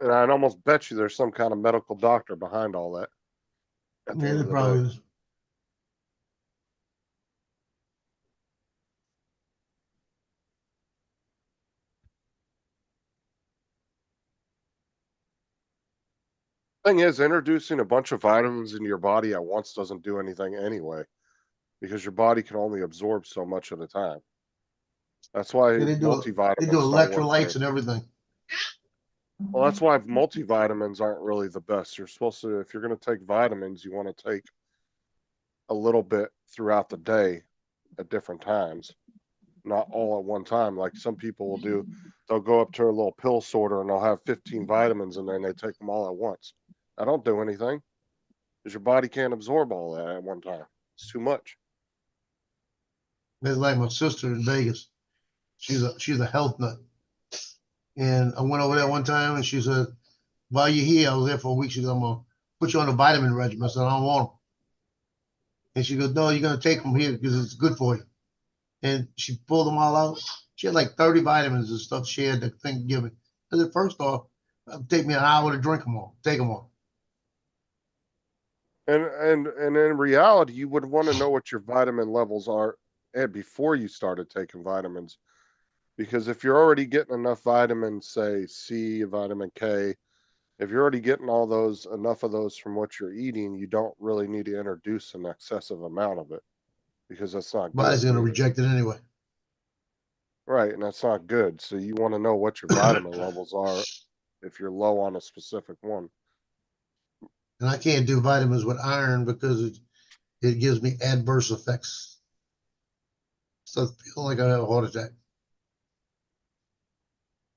I'd almost bet you there's some kind of medical doctor behind all that. At the Yeah, end it of the probably day. is. Thing is, introducing a bunch of vitamins into your body at once doesn't do anything anyway, because your body can only absorb so much at a time. That's why Yeah, they do multivitamins don't work electrolytes great. and everything. Well, that's why multivitamins aren't really the best. You're supposed to, if you're going to take vitamins, you want to take a little bit throughout the day at different times, not all at one time. Like some people will do, they'll go up to a little pill sorter and they'll have 15 vitamins in there and they take them all at once. I don't do anything because your body can't absorb all that at one time. It's too much. It's like my sister in Vegas. She's a health nut. And I went over there one time and she said, while you're here, I was there for a week. She goes, I'm gonna put you on a vitamin regimen. I said, I don't want them. And she goes, no, you're gonna take them here because it's good for you. And she pulled them all out. She had like 30 vitamins and stuff she had to Thanksgiving. I said, first off, it'll take me an hour to drink them all, take them all. And in reality, you would want to know what your vitamin levels are before you started taking vitamins. Because if you're already getting enough vitamins, say C, vitamin K, if you're already getting all those, enough of those from what you're eating, you don't really need to introduce an excessive amount of it because that's not Body's good. gonna reject it anyway. Right, and that's not good. So you want to know what your vitamin levels are if you're low on a specific one. And I can't do vitamins with iron because it gives me adverse effects. So I feel like I have a heart attack.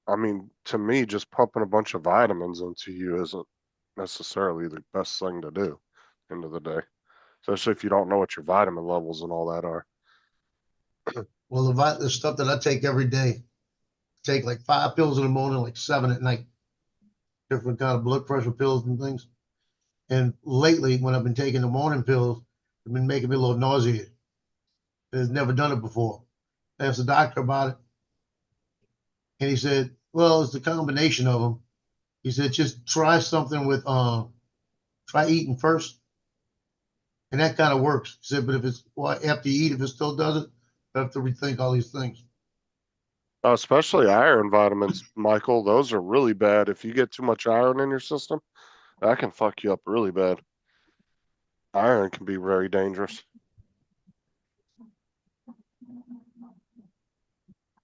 I mean, to me, just pumping a bunch of vitamins into you isn't necessarily the best thing to do, end of the day. Especially if you don't know what your vitamin levels and all that are. Well, the stuff that I take every day, take like 5 pills in the morning, like 7 at night. Different kind of blood pressure pills and things. And lately, when I've been taking the morning pills, it's been making me a little nauseated. I've never done it before. I asked the doctor about it, and he said, "Well, it's the combination of them." He said, "Just try something with try eating first, and that kind of works." He said, "But if it's after you eat, if it still doesn't, I have to rethink all these things." Especially iron vitamins, Michael. Those are really bad. If you get too much iron in your system, that can fuck you up really bad. Iron can be very dangerous.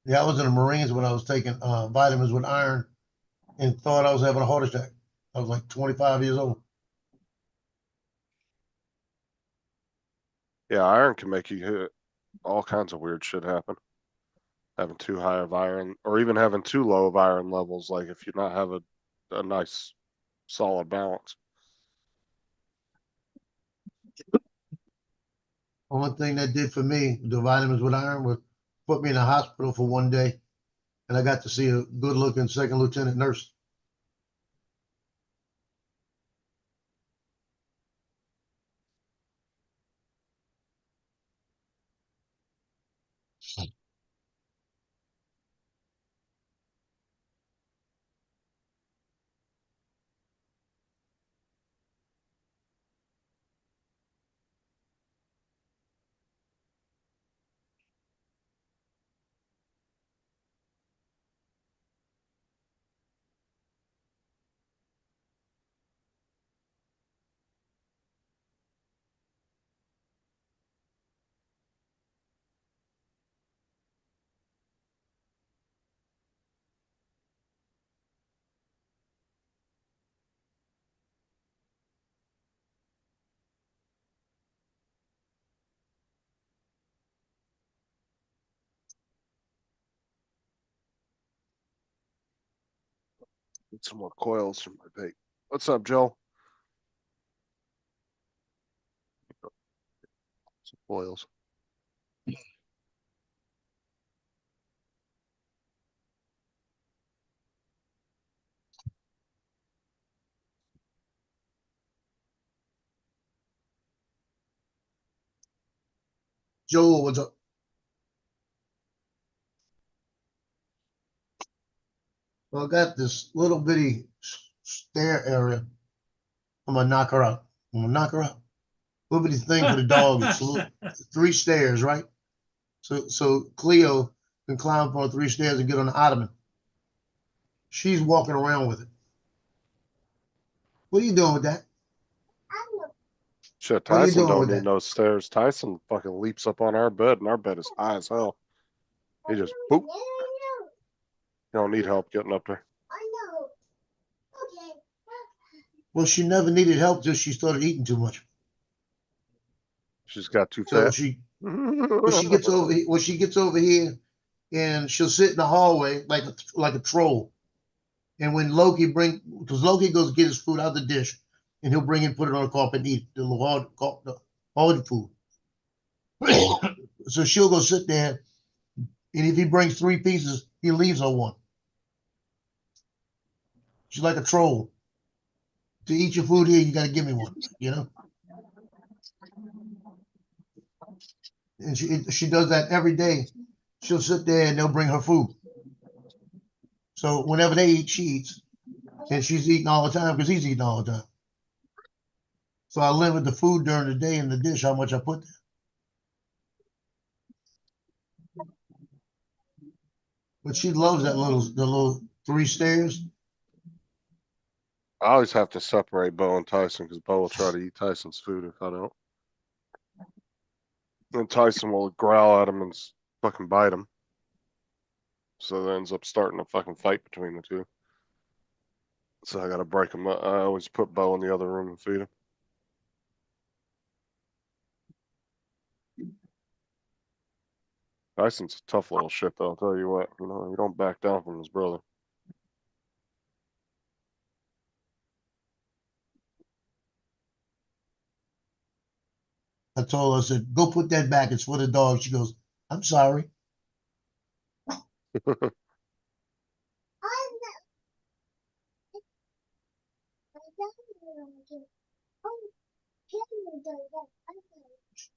Yeah, I was in the Marines when I was taking vitamins with iron, and thought I was having a heart attack. I was like 25 years old. Yeah, iron can make you hit all kinds of weird shit happen. Having too high of iron, or even having too low of iron levels, like if you not have a nice solid balance. Only thing that did for me, the vitamins with iron, was put me in the hospital for one day, and I got to see a good-looking second lieutenant nurse. Get some more coils from my bait. What's up, Joe? Some coils. Joel, what's up? Well, I got this little bitty stair area. I'm gonna knock her out. I'm gonna knock her out. Little bitty thing for the dog. It's a little, 3 stairs, right? So Cleo can climb up on 3 stairs and get on the ottoman. She's walking around with it. What are you doing with that? Shit, What are you Tyson doing don't with need that? no stairs. Tyson fucking leaps up on our bed, and our bed is high as hell. He just boop. You don't need help getting up there. Well, she never needed help till she started eating too much. She's got too So fat. she gets over here, and she'll sit in the hallway like a troll. And when because Loki goes get his food out of the dish, and he'll bring it, put it on the carpet, and eat the hard food. So she'll go sit there, and if he brings 3 pieces, he leaves her 1. She's like a troll. To eat your food here, you got to give me 1, you know? And she does that every day. She'll sit there and they'll bring her food. So whenever they eat, she eats. And she's eating all the time because he's eating all the time. So I limit the food during the day in the dish, how much I put there. But she loves the little 3 stairs. I always have to separate Bo and Tyson because Bo will try to eat Tyson's food if I don't. And Tyson will growl at him and fucking bite him. So that ends up starting a fucking fight between the two. So I gotta break him up. I always put Bo in the other room and feed him. Tyson's a tough little shit though, I'll tell you what. You know, he don't back down from his brother. I told her, I said, go put that back. It's for the dog. She goes, I'm sorry. I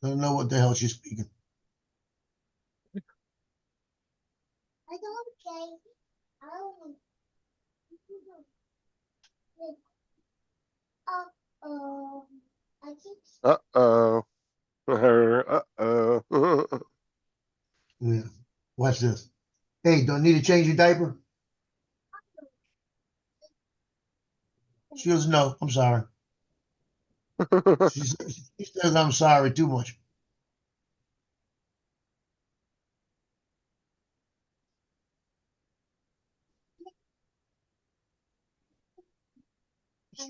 don't know what the hell she's speaking. Uh-oh. Uh-oh. Yeah. Watch this. Hey, don't need to change your diaper? She goes, no, I'm sorry. She says I'm sorry too much.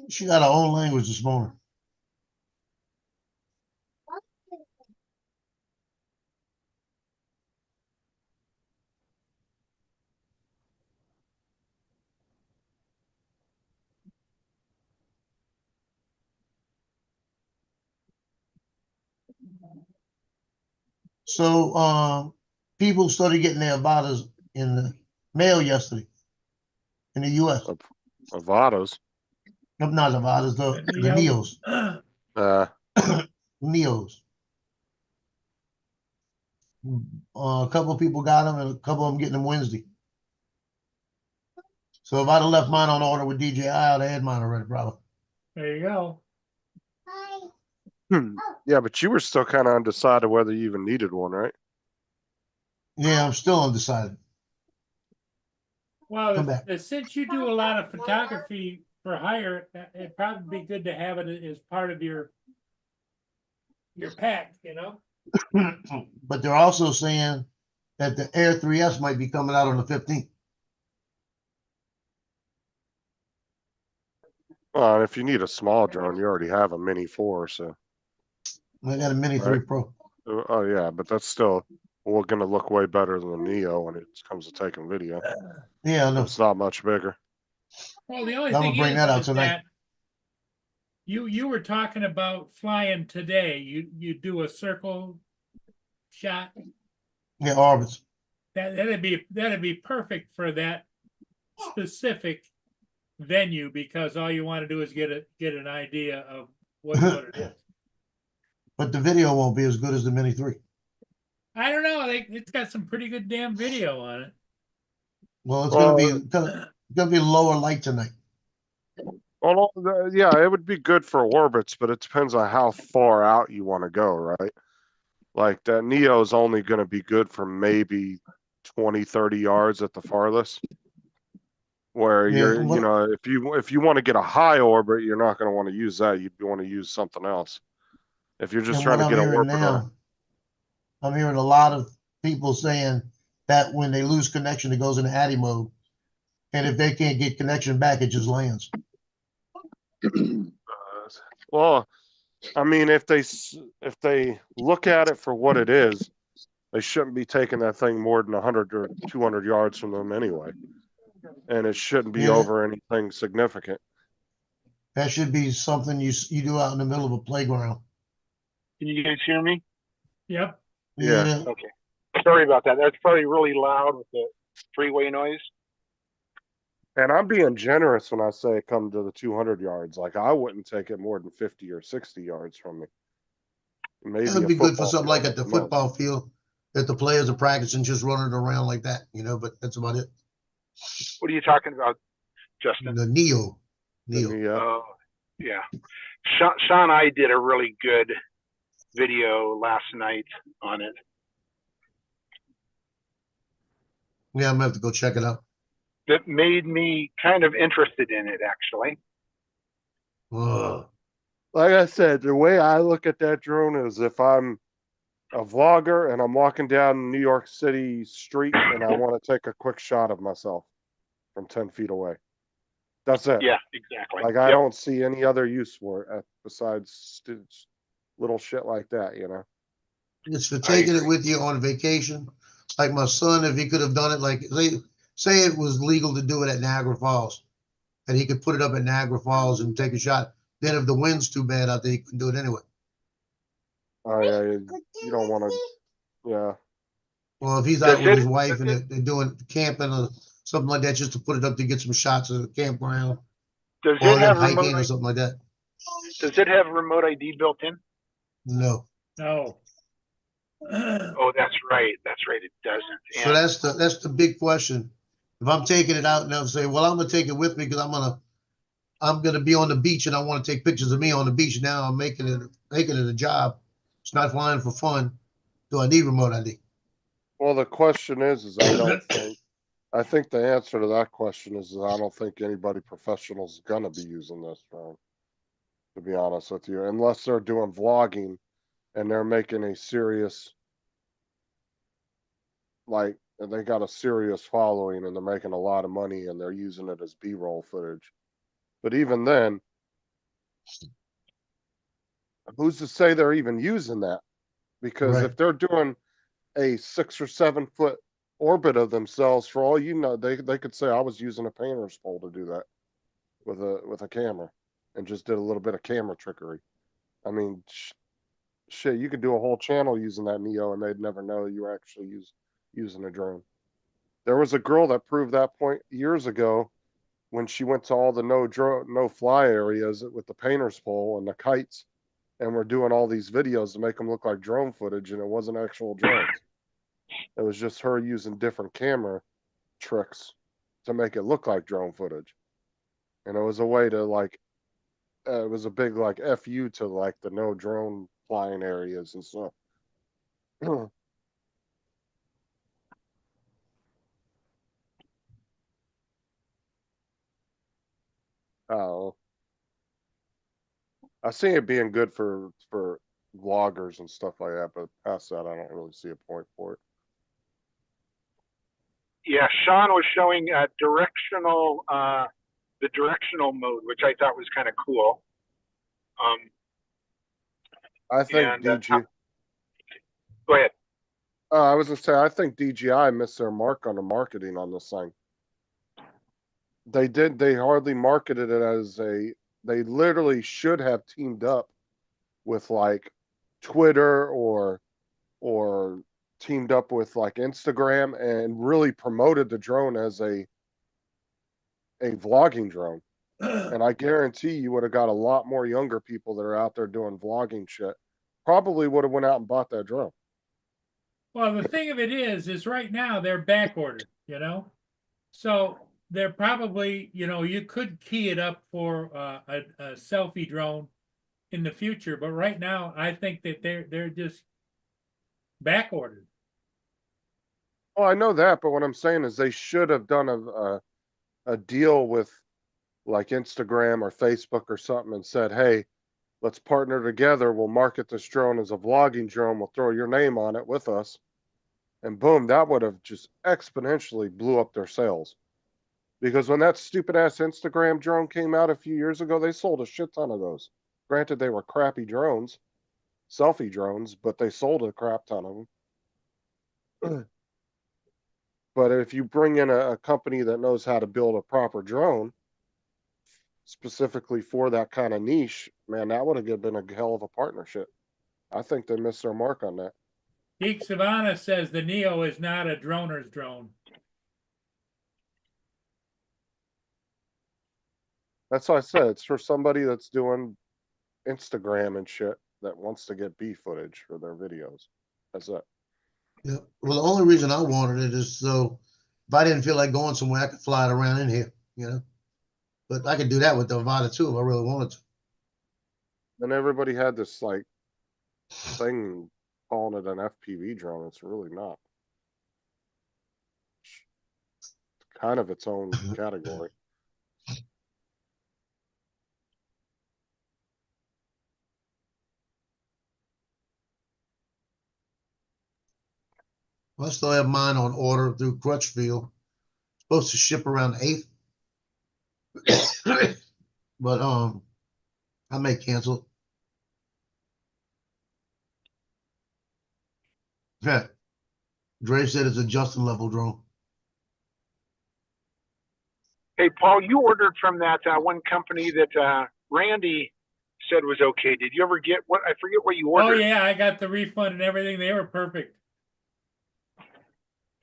She got her own language this morning. So people started getting their Avadas in the mail yesterday in the US. Avados. Not Avadas, the Neos. Neos. A couple of people got them and a couple of them getting them Wednesday. So if I'd have left mine on order with DJI, I'd have had mine already, probably. There you go. Yeah, but you were still kind of undecided whether you even needed one, right? Yeah, I'm still undecided. Well, Come back. since you do a lot of photography for hire, it'd probably be good to have it as part of your pack, you know? But they're also saying that the Air 3S might be coming out on the 15th. Well, and if you need a small drone, you already have a Mini 4, so. I got a Mini 3 Pro. Oh yeah, but that's still gonna look way better than the Neo when it comes to taking video. Yeah, I know. It's not much bigger. Well, the only I'm thing gonna bring that out tonight. that you were talking about flying today. You do a circle shot. Yeah, orbits. That'd be perfect for that specific venue because all you want to do is get an idea of what it is. But the video won't be as good as the Mini 3. I don't know. It's got some pretty good damn video on it. Well, it's gonna be lower light tonight. Well, yeah, it would be good for orbits, but it depends on how far out you want to go, right? Like that Neo is only going to be good for maybe 20, 30 yards at the farthest. Where Yeah, you know, if you want to get a high orbit, you're not going to want to use that. You'd want to use something else. If you're just trying to get a orbit now, I'm hearing a lot of people saying that when they lose connection, it goes into ATTI mode. And if they can't get connection back, it just lands. Well, I mean, if they look at it for what it is, they shouldn't be taking that thing more than 100 or 200 yards from them anyway. And it shouldn't be over anything significant. That should be something you do out in the middle of a playground. Can you guys hear me? Yep. Yeah. Okay. Sorry about that. That's probably really loud with the freeway noise. And I'm being generous when I say come to the 200 yards. Like I wouldn't take it more than 50 or 60 yards from me. Maybe It would be good for something like at the football field that the players are practicing, just running around like that, but that's about it. What are you talking about, Justin? The Neo. The Neo. Neo. Oh, yeah. Sean I did a really good video last night on it. Yeah, I'm gonna have to go check it out. That made me kind of interested in it, actually. Like I said, the way I look at that drone is if I'm a vlogger and I'm walking down New York City street and I want to take a quick shot of myself from 10 feet away. That's it. Yeah, exactly. Like I Yep. don't see any other use for it besides little shit like that, you know. It's for taking it with you on vacation. Like my son, if he could have done it, like say it was legal to do it at Niagara Falls, and he could put it up at Niagara Falls and take a shot. Then if the wind's too bad out there, he couldn't do it anyway. Oh yeah, you don't want to. Yeah. Well, if he's Does out with it- his wife does and it- they're doing camping or something like that, just to put it up to get some shots of the campground, Does or it them have hiking remote? or something like that. Does it have remote ID built in? No. No. Oh, that's right. That's right. It doesn't. So that's the big question. If I'm taking it out and I'm saying, well, I'm gonna take it with me because I'm gonna be on the beach and I want to take pictures of me on the beach. Now I'm making it a job. It's not flying for fun. Do I need remote ID? Well, the question is I don't think. I think the answer to that question is I don't think anybody professional is gonna be using this drone. To be honest with you, unless they're doing vlogging and they're making a serious, like, and they got a serious following and they're making a lot of money and they're using it as B-roll footage. But even then, who's to say they're even using that? Because Right. if they're doing a 6 or 7 foot orbit of themselves, for all you know, they could say I was using a painter's pole to do that with a camera and just did a little bit of camera trickery. I mean, shit, you could do a whole channel using that Neo and they'd never know you were actually using a drone. There was a girl that proved that point years ago when she went to all the no fly areas with the painter's pole and the kites, and we're doing all these videos to make them look like drone footage, and it wasn't actual drones. It was just her using different camera tricks to make it look like drone footage, and it was a way to like, it was a big like FU to like the no drone flying areas and stuff. Oh, I see it being good for vloggers and stuff like that, but past that, I don't really see a point for it. Yeah, Sean was showing the directional mode, which I thought was kind of cool. I think And, DG. Go ahead. I was gonna say, I think DJI missed their mark on the marketing on this thing. They hardly marketed it as they literally should have teamed up with like Twitter or teamed up with like Instagram and really promoted the drone as a vlogging drone. And I guarantee you would have got a lot more younger people that are out there doing vlogging shit. Probably would have went out and bought that drone. Well, the thing of it is right now they're back ordered, you know? So they're probably, you could key it up for a selfie drone in the future, but right now I think that they're just back ordered. Well, I know that, but what I'm saying is they should have done a deal with like Instagram or Facebook or something and said, hey, let's partner together. We'll market this drone as a vlogging drone. We'll throw your name on it with us. And boom, that would have just exponentially blew up their sales. Because when that stupid ass Instagram drone came out a few years ago, they sold a shit ton of those. Granted, they were crappy drones, selfie drones, but they sold a crap ton of them. But if you bring in a company that knows how to build a proper drone, specifically for that kind of niche, man, that would have been a hell of a partnership. I think they missed their mark on that. Geek Savannah says the Neo is not a droner's drone. That's what I said. It's for somebody that's doing Instagram and shit that wants to get B footage for their videos. That's it. Yeah. Well, the only reason I wanted it is so if I didn't feel like going somewhere, I could fly it around in here, But I could do that with the Avata too if I really wanted to. And everybody had this like thing calling it an FPV drone. It's really not. It's kind of its own category. I still have mine on order through Crutchfield. Supposed to ship around the 8th. But I may cancel it. Yeah. Dre said it's a Justin level drone. Hey, Paul, you ordered from that one company that Randy said was okay. Did you ever get what? I forget what you Oh ordered. yeah, I got the refund and everything. They were perfect.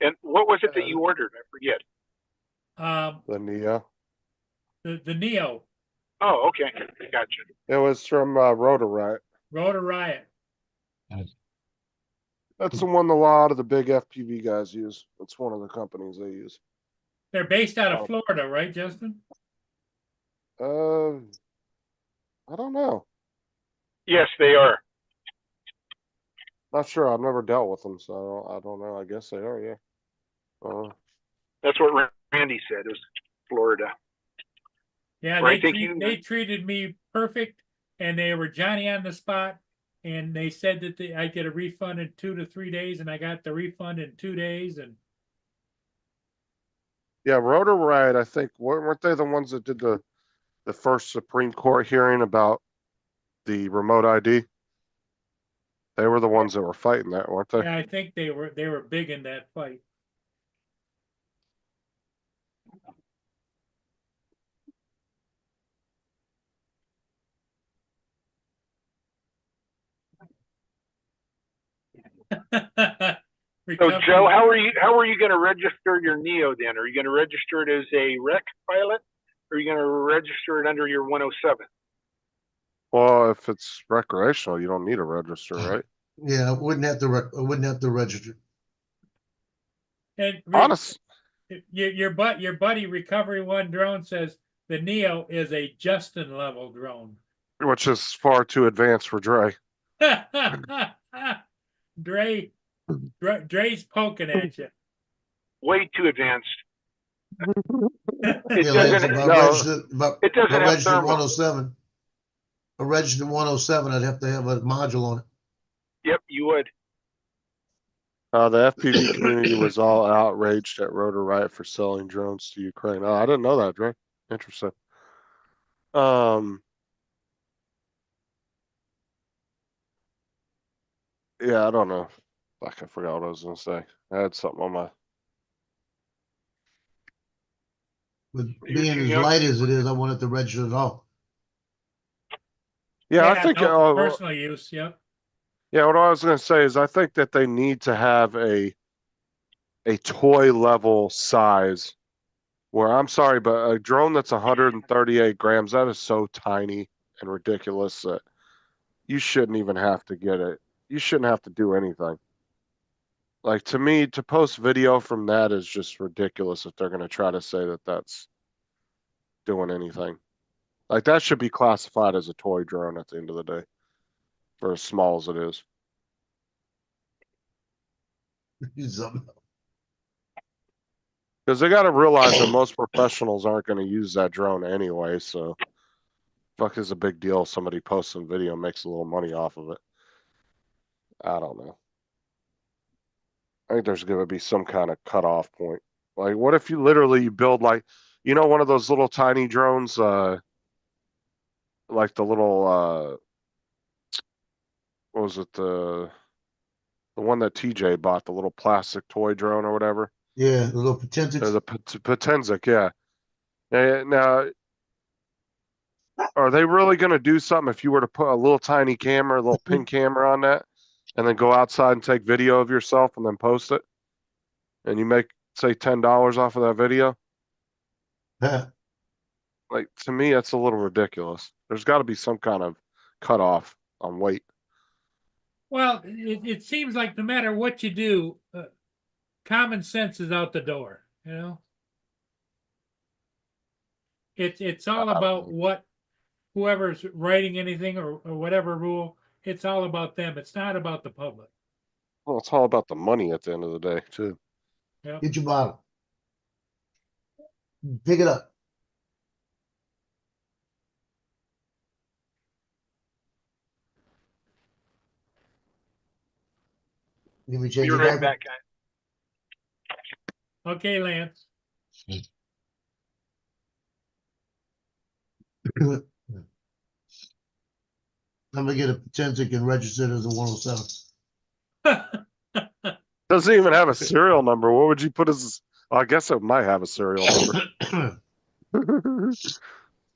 And what was it that you ordered? I forget. The Nia. The Neo, Oh, okay. Gotcha. It was from Rotor Riot. Rotor Riot. That's the one a lot of the big FPV guys use. It's one of the companies they use. They're based out Oh. of Florida, right, Justin? I don't know. Yes, they are. Not sure. I've never dealt with them, so I don't know. I guess they are. Yeah. That's what Randy said. It was Florida. Yeah, Or I think you- they treated me perfect, and they were Johnny on the spot. And they said that I get a refund in 2 to 3 days, and I got the refund in 2 days. And Yeah, Rotor Riot, I think, weren't they the ones that did the first Supreme Court hearing about the remote ID? They were the ones that were fighting that, weren't they? yeah, I think they were big in that fight. So Joe, how are you going to register your Neo then? Are you going to register it as a rec pilot, or are you going to register it under your 107? Well, if it's recreational, you don't need a register, right? Yeah, I wouldn't have to register. And Honest. your buddy Recovery One Drone says the Neo is a Justin level drone. Which is far too advanced for Dre. Dre's poking at you. Way too advanced. Yeah, It Lance, doesn't. if I no. registered, It doesn't have registered thermal. 107. I registered 107, I'd have to have a module on it. Yep, you would. The FPV community was all outraged at Rotor Riot for selling drones to Ukraine. Oh, I didn't know that, Dre. Interesting. Yeah, I don't know. Fuck, I forgot what I was gonna say. I had something on my. But being as Yeah. light as it is, I wanted to register it all. Yeah, I think. no, for personal use. Yep. Yeah, what I was gonna say is I think that they need to have a toy level size. Where I'm sorry, but a drone that's 138 grams, that is so tiny and ridiculous that you shouldn't even have to get it. You shouldn't have to do anything. Like, to me, to post video from that is just ridiculous if they're going to try to say that that's doing anything. Like, that should be classified as a toy drone at the end of the day, for as small as it is. Something. Because they got to realize that most professionals aren't going to use that drone anyway, so fuck is a big deal if somebody posts some video and makes a little money off of it. I don't know. I think there's going to be some kind of cutoff point. Like, what if you literally build like, one of those little tiny drones, like the little, what was it, the one that TJ bought, the little plastic toy drone or whatever? Yeah, the little Potenza. The Potenzic, yeah. Now, are they really going to do something if you were to put a little tiny camera, a little pin camera on that, and then go outside and take video of yourself and then post it? And you make, say, $10 off of that video? Like, to me, that's a little ridiculous. There's got to be some kind of cutoff on weight. Well, it seems like no matter what you do, common sense is out the door. you know? It's all about what whoever's writing anything or whatever rule, it's all about them. It's not about the public. Well, it's all about the money at the end of the day, too. Yeah. Get your bottle. Pick it up. Give me change Be your right diaper. back, guys. Okay, Lance. I'm gonna get a Potensic and register it as a 107. Doesn't even have a serial number. What would you put as? I guess it might have a serial number.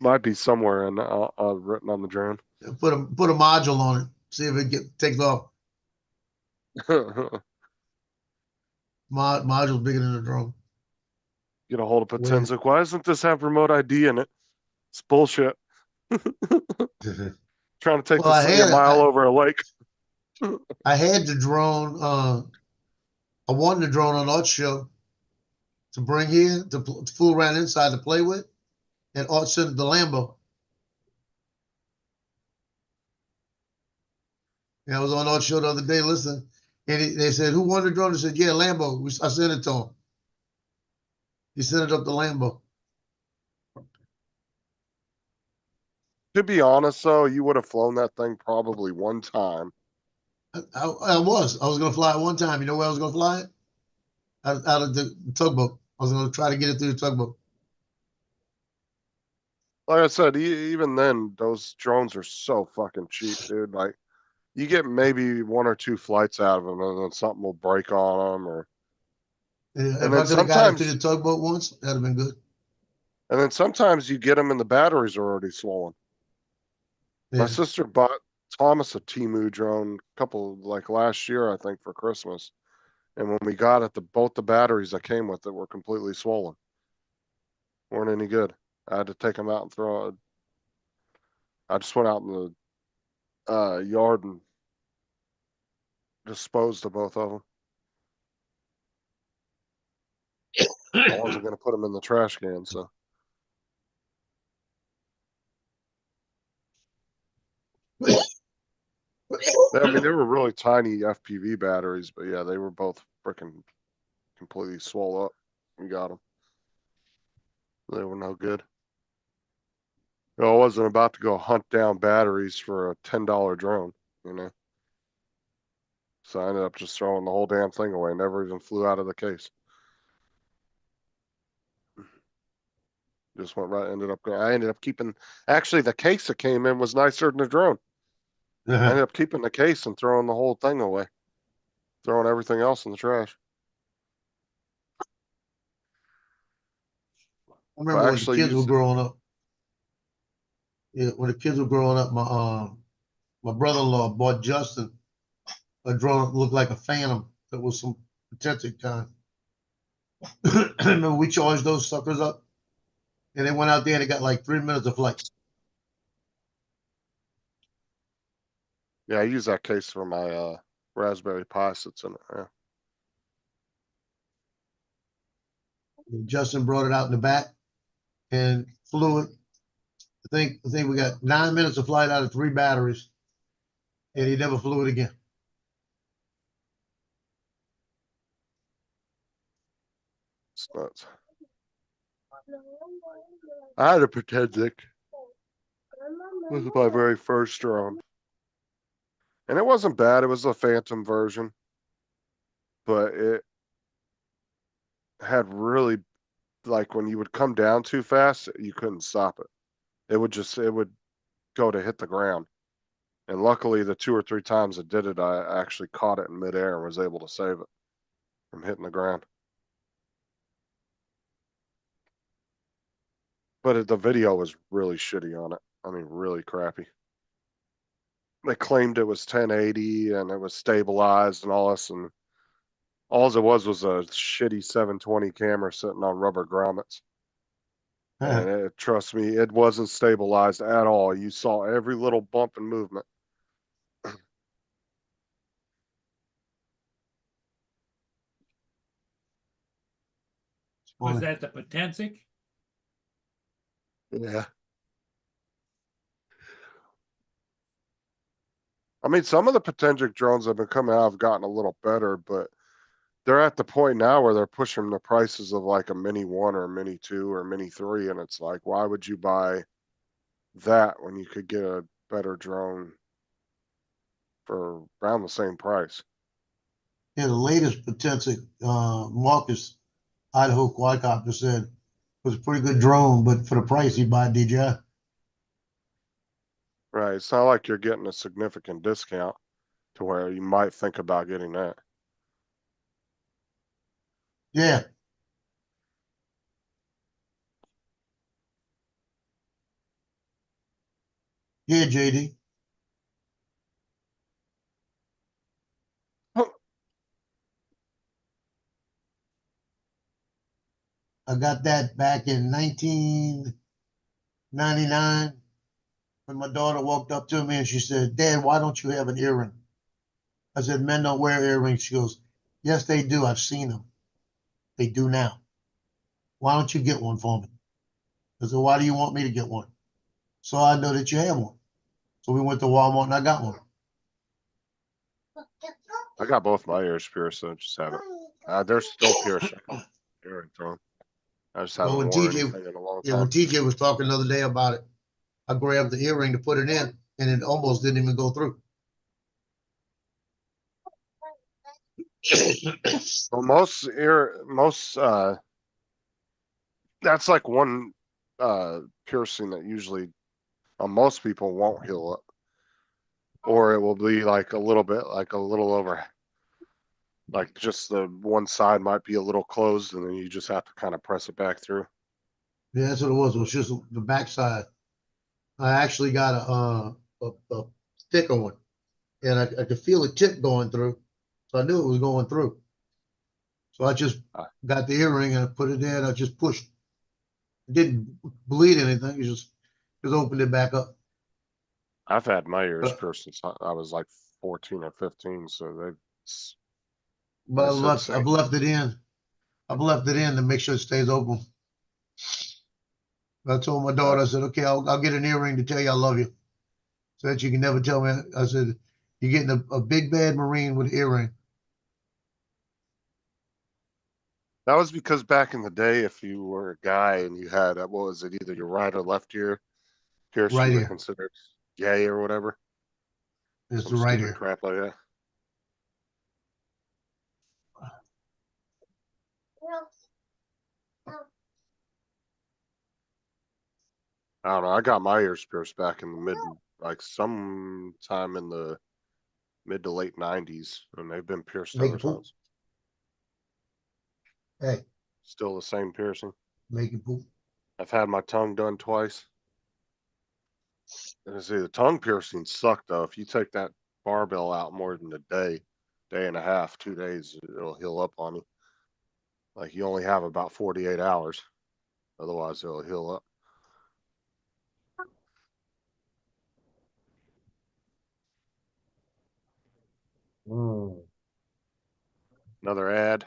Might be somewhere in written on the drone. Put a module on it. See if it takes off. Module's bigger than the drone. Get a hold of Where? Potensic. Why doesn't this have remote ID in it? It's bullshit. Trying to take Well, this thing a mile over a lake. I had the drone. I won the drone on Art Show to bring here to fool around inside to play with, and Art sent the Lambo. Yeah, I was on Art Show the other day listening, and they said, "Who won the drone?" I said, "Yeah, Lambo." I sent it to him. He sent it up to Lambo. To be honest, though, you would have flown that thing probably one time. I was gonna fly it one time. You know where I was gonna fly it? Out of the tugboat. I was gonna try to get it through the tugboat. Like I said, even then, those drones are so fucking cheap, dude. Like, you get maybe 1 or 2 flights out of them, and then something will break on them, or If and I then could have got it through sometimes, the tugboat once, that'd have been good. and then sometimes you get them and the batteries are already swollen. My Yeah. sister bought Thomas a Temu drone a couple like last year, I think, for Christmas. And when we got it, both the batteries that came with it were completely swollen. Weren't any good. I had to take them out and throw it. I just went out in the yard and disposed of both of them. I wasn't going to put them in the trash can, so. I mean, they were really tiny FPV batteries, but yeah, they were both freaking completely swole up. We got them. They were no good. I wasn't about to go hunt down batteries for a $10 drone, you know. So I ended up just throwing the whole damn thing away. Never even flew out of the case. Just went right. I ended up keeping. Actually, the case that came in was nicer than the drone. I ended up keeping the case and throwing the whole thing away. Throwing everything else in the trash. I remember when the Actually, kids were growing up. Yeah, when the kids were growing up, my brother-in-law bought Justin a drone that looked like a Phantom. That was some Potensic time. Remember we charged those suckers up, and they went out there and they got like 3 minutes of flight. yeah, I use that case for my Raspberry Pi sits in it. Yeah. And Justin brought it out in the back and flew it. I think we got 9 minutes of flight out of 3 batteries, and he never flew it again. It's nuts. I had a Potensic. This was my very first drone. And it wasn't bad. It was a Phantom version. But it had really, like, when you would come down too fast, you couldn't stop it. It would go to hit the ground. And luckily, the 2 or 3 times it did it, I actually caught it in midair and was able to save it from hitting the ground. But the video was really shitty on it. I mean, really crappy. They claimed it was 1080 and it was stabilized and all this, and all it was a shitty 720 camera sitting on rubber grommets. And trust me, it wasn't stabilized at all. You saw every little bump and movement. Was On it. that the Potensic? Yeah. I mean, some of the Potensic drones that have been coming out have gotten a little better, but they're at the point now where they're pushing the prices of like a Mini 1 or a Mini 2 or Mini 3, and it's like, why would you buy that when you could get a better drone for around the same price? Yeah, the latest Potensic, Marcus, Idaho quadcopter said was a pretty good drone, but for the price you buy DJI. Right, it's not like you're getting a significant discount to where you might think about getting that. Yeah. Yeah, JD. I got that back in 1999 when my daughter walked up to me and she said, Dad, why don't you have an earring? I said, men don't wear earrings. She goes, yes, they do. I've seen them. They do now. Why don't you get one for me? I said, why do you want me to get one? So I know that you have one. So we went to Walmart and I got one. I got both my ears pierced, so I just haven't. They're still pierced. Earring thrown. I just Well, haven't when worn TJ, anything in a long yeah, when time. TJ was talking the other day about it, I grabbed the earring to put it in and it almost didn't even go through. Well, that's like one piercing that usually most people won't heal up, or it will be like a little bit, like a little over, like just the one side might be a little closed, and then you just have to kind of press it back through. Yeah, that's what it was. It was just the backside. I actually got a thicker one, and I could feel the tip going through, so I knew it was going through. So I just got the earring and I put it in. I just pushed. It didn't bleed anything. It just opened it back up. I've had my ears But, pierced since I was like 14 or 15, so they've but like I said, I've left it in. I've left it in to make sure it stays open. I told my daughter, I said, okay, I'll get an earring to tell you I love you. So that you can never tell me. I said, you're getting a big bad Marine with an earring. that was because back in the day, if you were a guy and you had what was it, either your right or left ear pierced, Right you were here. considered gay or whatever. It's Some the right stupid ear. crap like that. I don't know. I got my ears pierced back in the like sometime in the mid to late 90s, and they've been pierced Make ever it poop. since. Hey, Still the same piercing. make it poop. I've had my tongue done twice. And see, the tongue piercing sucked though. If you take that barbell out more than a day and a half, 2 days, it'll heal up on you. Like you only have about 48 hours. Otherwise, it'll heal up. Another ad.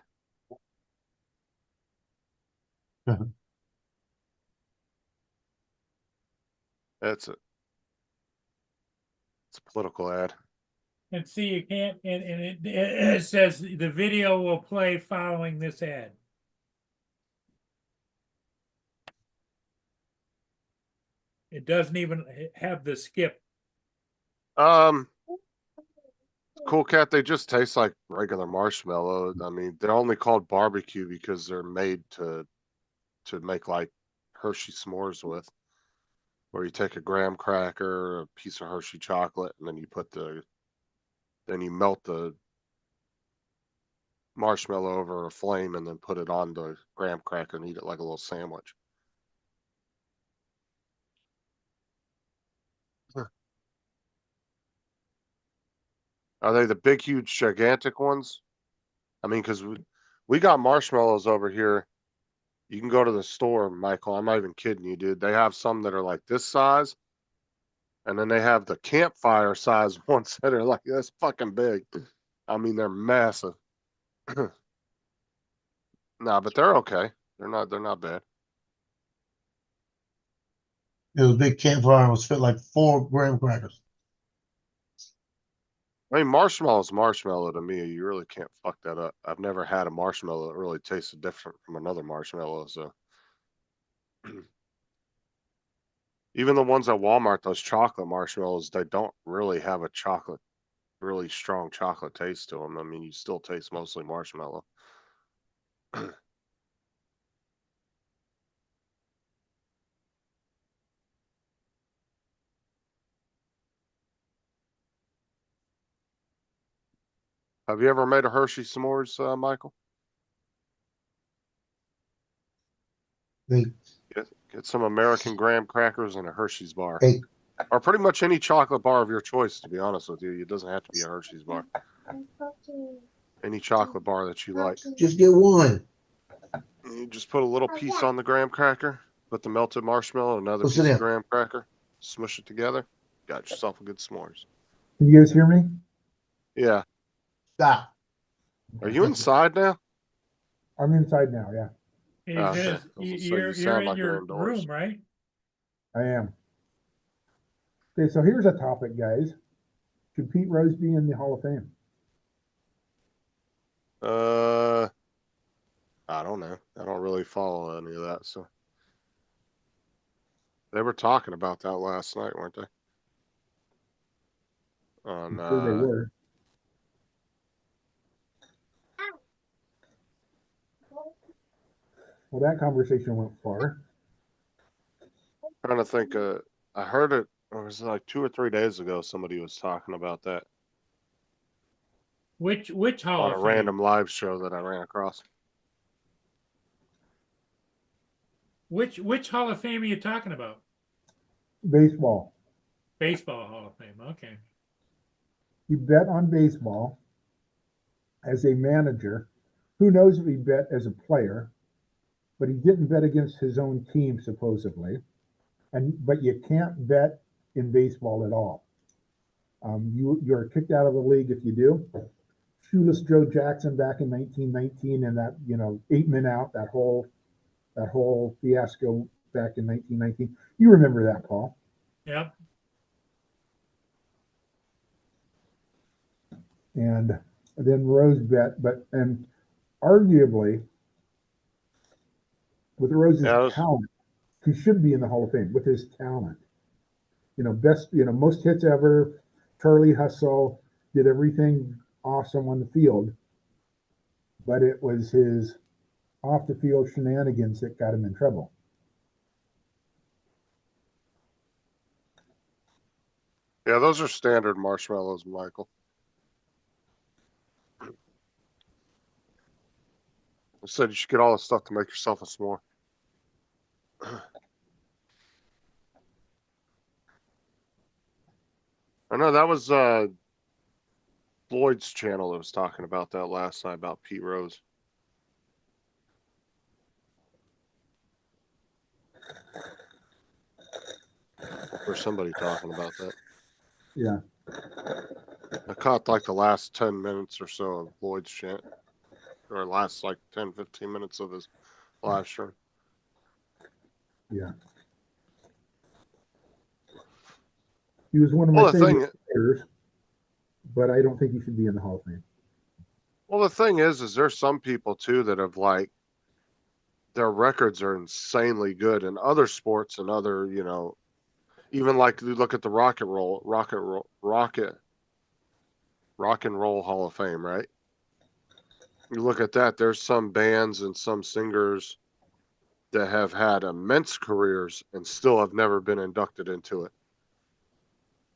It's a political ad. And see, you can't, and it says the video will play following this ad. It doesn't even have the skip. Cool Cat, they just taste like regular marshmallow. I mean, they're only called barbecue because they're made to make like Hershey s'mores with, where you take a graham cracker, a piece of Hershey chocolate, and then you melt the marshmallow over a flame and then put it on the graham cracker and eat it like a little sandwich. Are they the big, huge, gigantic ones? I mean, because we got marshmallows over here. You can go to the store, Michael. I'm not even kidding you, dude. They have some that are like this size, and then they have the campfire size ones that are like this fucking big. I mean, they're massive. Nah, but they're okay. They're not bad. It was a big campfire and was fit like 4 graham crackers. I mean, marshmallow's marshmallow to me. You really can't fuck that up. I've never had a marshmallow that really tasted different from another marshmallow. So even the ones at Walmart, those chocolate marshmallows, they don't really have a really strong chocolate taste to them. I mean, you still taste mostly marshmallow. Have you ever made a Hershey s'mores, Michael? They, Get some American graham crackers and a Hershey's bar. hey, Or pretty much any chocolate bar of your choice, to be honest with you. It doesn't have to be a Hershey's bar. Any chocolate bar that you like. just get one. You just put a little piece on the graham cracker, put the melted marshmallow, another What's piece in of it? graham cracker, smush it together. Got yourself a good s'mores. Can you guys hear me? Yeah. Stop. Are you inside now? I'm inside now, yeah, He Okay. says, I was gonna say, you're you sound in like you're your indoors. room, right? I am. Okay, so here's a topic, guys. Should Pete Rose be in the Hall of Fame? I don't know. I don't really follow any of that, so. They were talking about that last night, weren't they? On I'm sure they were. Well, that conversation went far. trying to think, I heard it, or was it like 2 or 3 days ago, somebody was talking about that Which Hall on of a Fame? random live show that I ran across. Which Hall of Fame are you talking about? Baseball. Baseball Hall of Fame. Okay. He bet on baseball as a manager. Who knows if he bet as a player, but he didn't bet against his own team, supposedly. But you can't bet in baseball at all. You're kicked out of the league if you do. Shoeless Joe Jackson back in 1919 and that 8 men out, that whole fiasco back in 1919. You remember that, Paul? Yep. And then Rose bet, and arguably with Rose's talent, he should be in the Hall of Fame with his talent. Most hits ever. Charlie Hustle did everything awesome on the field, but it was his off the field shenanigans that got him in trouble. Yeah, those are standard marshmallows, Michael. I said you should get all the stuff to make yourself a s'more. I know that was Lloyd's channel that was talking about that last night about Pete Rose. Or somebody talking about that. Yeah. I caught like the last 10 minutes or so of Lloyd's chant. Or last like 10, 15 minutes of his live stream. Yeah. He was one of my favorite players, but I don't think he should be in the Hall of Fame. Well, the thing is there's some people too that have like their records are insanely good in other sports and other, even like you look at the Rock and Roll Hall of Fame, right? You look at that, there's some bands and some singers that have had immense careers and still have never been inducted into it.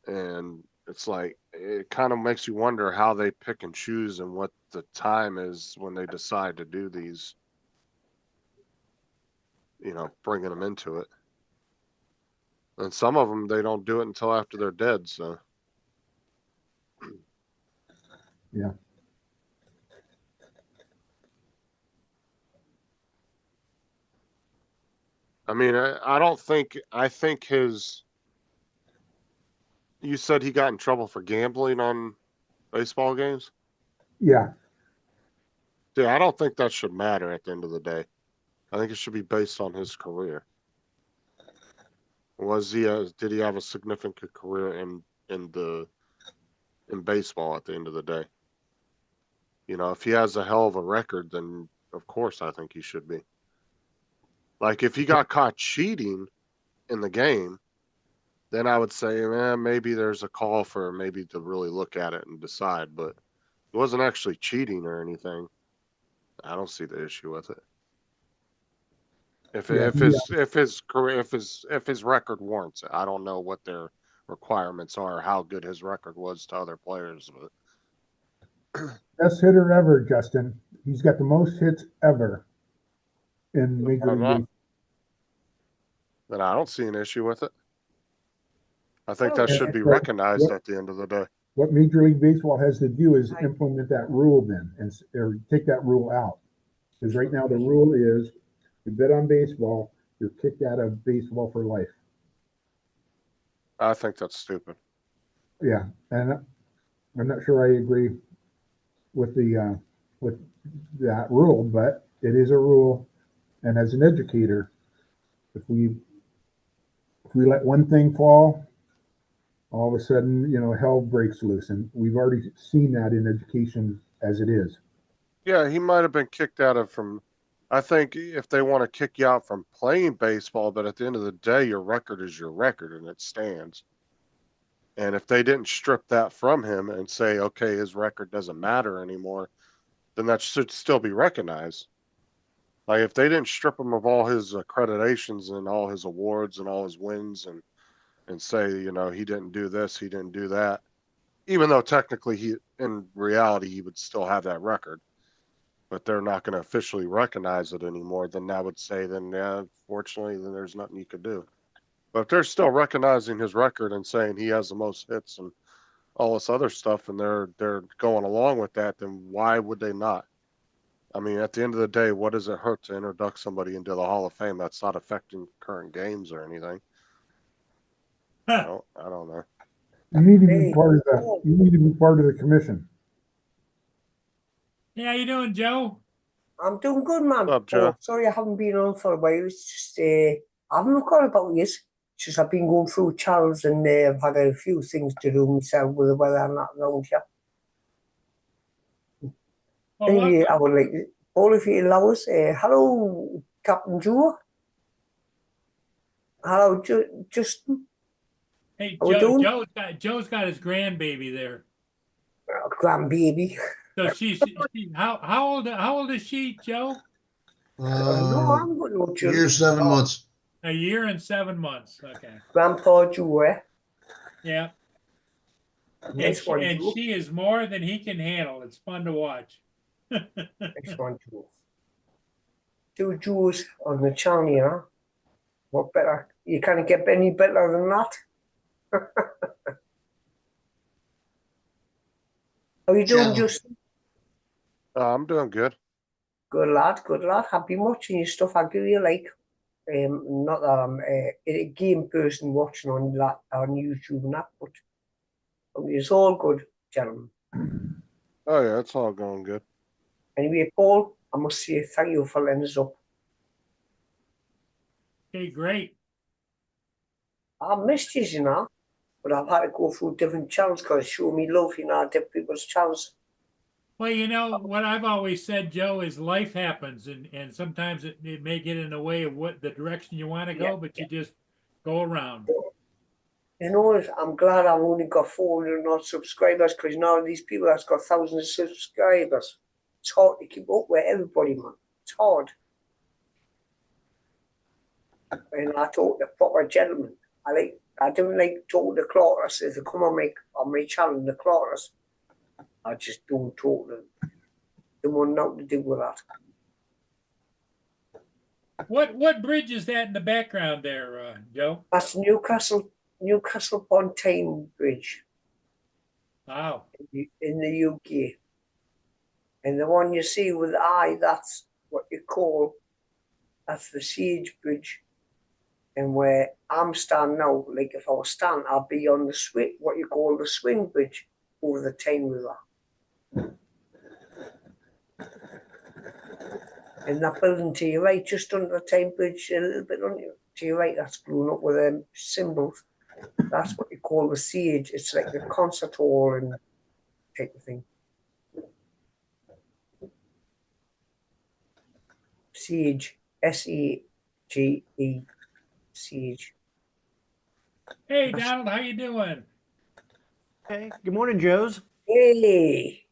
And it's like, it kind of makes you wonder how they pick and choose and what the time is when they decide to do these, bringing them into it. And some of them, they don't do it until after they're dead, so. Yeah. I mean, I think you said he got in trouble for gambling on baseball games? Yeah. Dude, I don't think that should matter at the end of the day. I think it should be based on his career. Did he have a significant career in baseball at the end of the day? You know, if he has a hell of a record, then of course I think he should be. Like if he got caught cheating in the game, then I would say, maybe there's a call for maybe to really look at it and decide. But it wasn't actually cheating or anything. I don't see the issue with it. If his record warrants it, I don't know what their requirements are, how good his record was to other players, but Best hitter ever, Justin. He's got the most hits ever in Major League Baseball. then I don't see an issue with it. I think that And- should be but recognized what- at the end of the day. What Major League Baseball has to do is implement that rule then, or take that rule out. Because right now the rule is, you bet on baseball, you're kicked out of baseball for life. I think that's stupid. Yeah, and I'm not sure I agree with with that rule, but it is a rule. And as an educator, if we let one thing fall, all of a sudden, hell breaks loose, and we've already seen that in education as it is. Yeah, he might have been kicked out of I think if they want to kick you out from playing baseball, but at the end of the day, your record is your record and it stands. And if they didn't strip that from him and say, okay, his record doesn't matter anymore, then that should still be recognized. Like if they didn't strip him of all his accreditations and all his awards and all his wins and say, he didn't do this, he didn't do that, even though technically in reality, he would still have that record, but they're not going to officially recognize it anymore, then that would say, fortunately, then there's nothing you could do. But if they're still recognizing his record and saying he has the most hits and all this other stuff, and they're going along with that, then why would they not? I mean, at the end of the day, what does it hurt to introduce somebody into the Hall of Fame that's not affecting current games or anything? I don't know. You need to be part of the commission. Yeah, how you doing, Joe? I'm doing good, man. What's up, Joe? Oh, sorry I haven't been on for a while. It's just, I haven't forgotten about you. It's just I've been going through channels and I've had a few things to do myself with the weather and that around here. Well, Anyway, I welcome. would like all of you allow us. Hello, Captain Joe. Hello, Justin. Hey, How we doing? Joe's got his grandbaby there. Grandbaby. So how old is she, Joe? No, I'm good. No children. Year, 7 months. A year and 7 months. Okay. Grandpa Joe, eh? Yeah. Nice one, And Joe. she is more than he can handle. It's fun to watch. Nice one, Joe. 2 Joes on the channel, you know. What better? You can't get any better than that. How you doing, Channel. Justin? I'm doing good. Good lad, good lad. I've been watching your stuff. I give you like, not that I'm a game person watching on YouTube and that, but it's all good, gentlemen. Oh yeah, it's all going good. Anyway, Paul, I must say thank you for letting us up. Okay, great. I missed you, you know, but I've had to go through different channels because show me love, different people's channels. Well, what I've always said, Joe, is life happens, and sometimes it may get in the way of what the direction you want to go, but you just go around. I'm glad I've only got 400 odd subscribers because these people that's got thousands of subscribers, it's hard to keep up with everybody, man. It's hard. And I talk to proper gentlemen. I don't like talking to clotters. If they come on my channel, the clotters, I just don't talk to them. They want nothing to do with that. What bridge is that in the background there, Joe? That's Newcastle upon Tyne Bridge Wow. in the UK. And the one you see with the eye, that's what that's the Siege Bridge. And where I'm standing now, like if I was standing, I'd be on the what you call the swing bridge over the Tyne River. And that building to your right, just under the Tyne Bridge, a little bit on your, to your right, that's blown up with symbols. That's what you call the siege. It's like the concert hall and type of thing. Siege, S-E-G-E, siege. Hey, Donald, how you doing? Hey, good morning, Joes. Hey,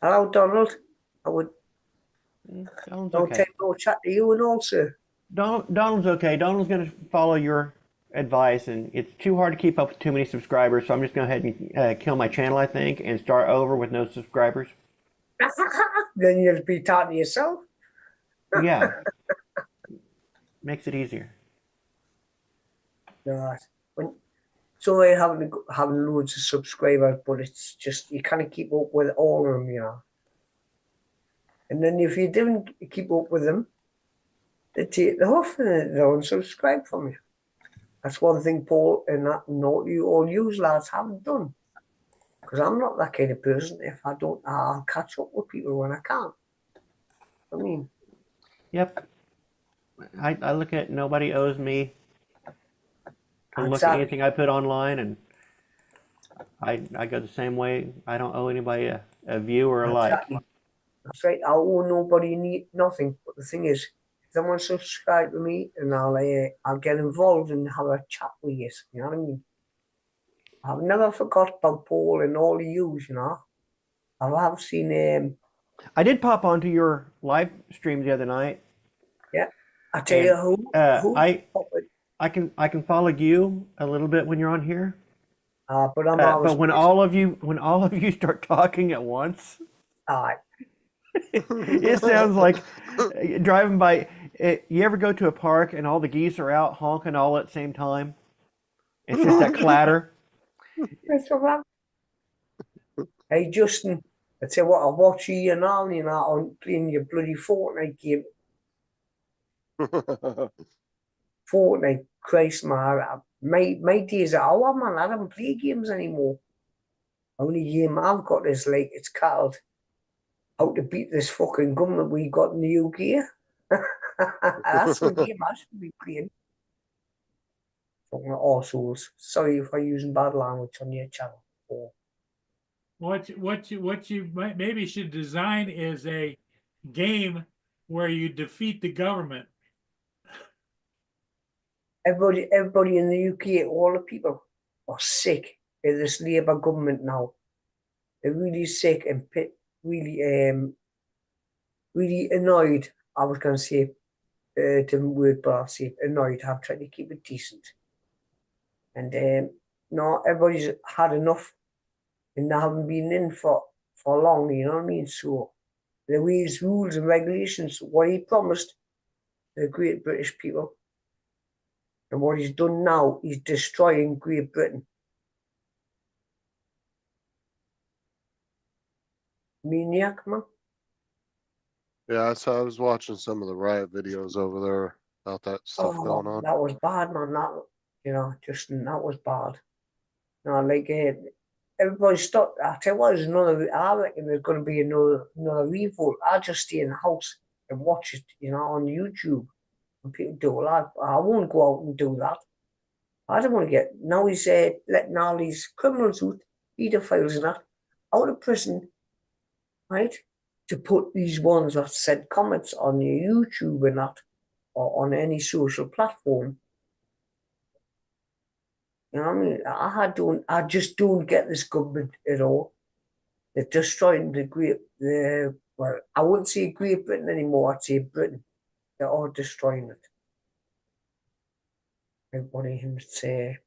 hello, Donald. I would Donald's no okay. take no chat to you and also. Donald's okay. Donald's going to follow your advice, and it's too hard to keep up with too many subscribers, so I'm just going to go ahead and kill my channel, I think, and start over with no subscribers. Then you'll be talking to yourself. Yeah. Makes it easier. No, when so I having loads of subscribers, but it's just you can't keep up with all of them, you know. And then if you don't keep up with them, they take the off and they don't subscribe from you. That's one thing Paul and that not you all you lads haven't done. Because I'm not that kind of person. If I don't, I'll catch up with people when I can. I mean, Yep. I look at nobody owes me to look at Exactly. anything I put online, and I go the same way. I don't owe anybody a view or a like. exactly. That's right. I owe nobody nothing. But the thing is, if someone subscribe to me, and I'll get involved and have a chat with you. You know what I mean? I've never forgot about Paul and all of yous. You know, I have seen. I did pop onto your live stream the other night. I tell you who. I can follow you a little bit when you're on here. But I'm always. But when all of you start talking at once, it sounds like driving by. You ever go to a park and all the geese are out honking all at the same time? It's just that clatter. That's all right. Hey Justin, I tell you what, I watch you now, you know, on playing your bloody Fortnite game. Fortnite, Christ, man. My days are over, man. I don't play games anymore. Only game I've got is like, it's called How to Beat This Fucking Government we got in the UK. That's the game I should be playing. Fucking arseholes. Sorry if I'm using bad language on your channel. What you maybe should design is a game where you defeat the government. Everybody in the UK, all the people are sick of this Labour government now. They're really sick and really annoyed. I was going to say a different word, but I'll say annoyed. I'm trying to keep it decent. And no, everybody's had enough, and they haven't been in for long. You know what I mean? So the ways, rules, and regulations, what he promised the great British people. And what he's done now, he's destroying Great Britain. Maniac, man. Yeah, so I was watching some of the riot videos over there about that stuff going on. That was bad, man. That, you know, Justin, that was bad. No, like everybody stopped. I tell you what, I reckon there's going to be another revolt. I just stay in the house and watch it, you know, on YouTube. And people do that. I won't go out and do that. I don't want to get. Now he's letting all these criminals out, pedophiles and that, out of prison, right? To put these ones that said comments on your YouTube and that, or on any social platform. You know what I mean? I just don't get this government at all. They're destroying well, I wouldn't say Great Britain anymore, I'd say Britain. They're all destroying it. Everybody can say,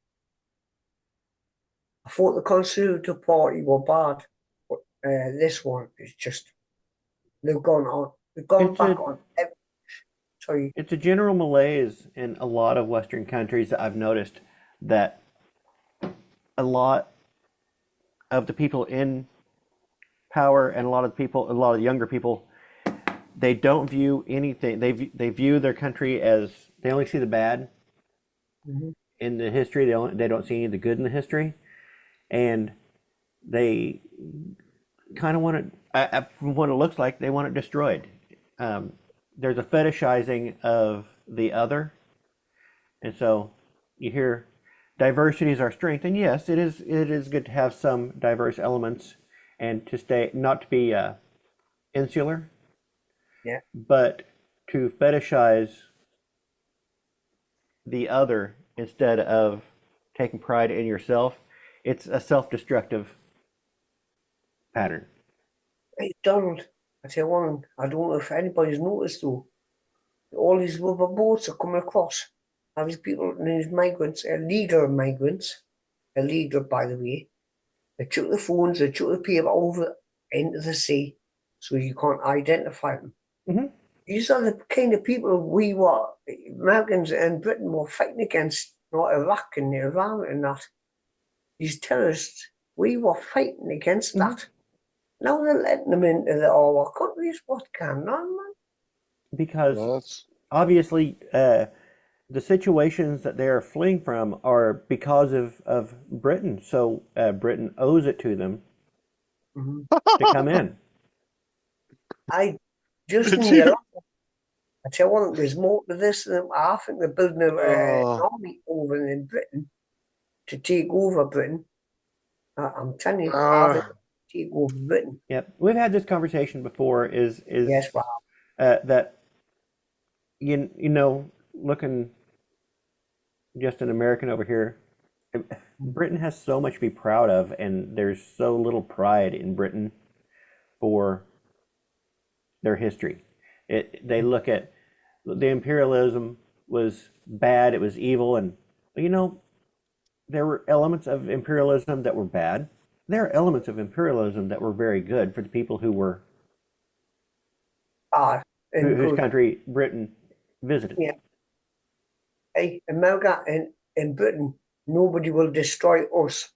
I thought the Conservative Party were bad, but this one is just, they've gone back on. Sorry. It's a general malaise in a lot of Western countries that I've noticed, that a lot of the people in power and a lot of younger people, they don't view anything. They view their country as, they only see the bad in the history. They don't see any of the good in the history, and they kind of want it. From what it looks like, they want it destroyed. there's a fetishizing of the other, and so you hear diversity is our strength, and yes, it is good to have some diverse elements and to stay not to be insular. Yeah. But to fetishize the other instead of taking pride in yourself, it's a self-destructive pattern. Hey, Donald, I tell you one, I don't know if anybody's noticed though, all these rubber boats are coming across. All these people, these migrants, illegal by the way, they took the phones, they took the paper over into the sea so you can't identify them. Mhm. These are the kind of people we were, Americans and Britain were fighting against, not Iraq and Iran and that. These terrorists, we were fighting against that. Now they're letting them into our countries. What can on, man? Because That's obviously the situations that they are fleeing from are because of Britain. So Britain owes it to them to come in. I just Did in you- the I tell you one, there's more to this than I think they're building an army over in Britain to take over Britain. I'm telling you, I think take over Britain. Yep, we've had this conversation before. Is Yes, wow. that you know, looking just an American over here, Britain has so much to be proud of, and there's so little pride in Britain for their history. They look at the imperialism was bad, it was evil, and you know, there were elements of imperialism that were bad. There are elements of imperialism that were very good for the people who were whose Good. country Britain visited. Yeah. Hey, America and Britain, nobody will destroy us.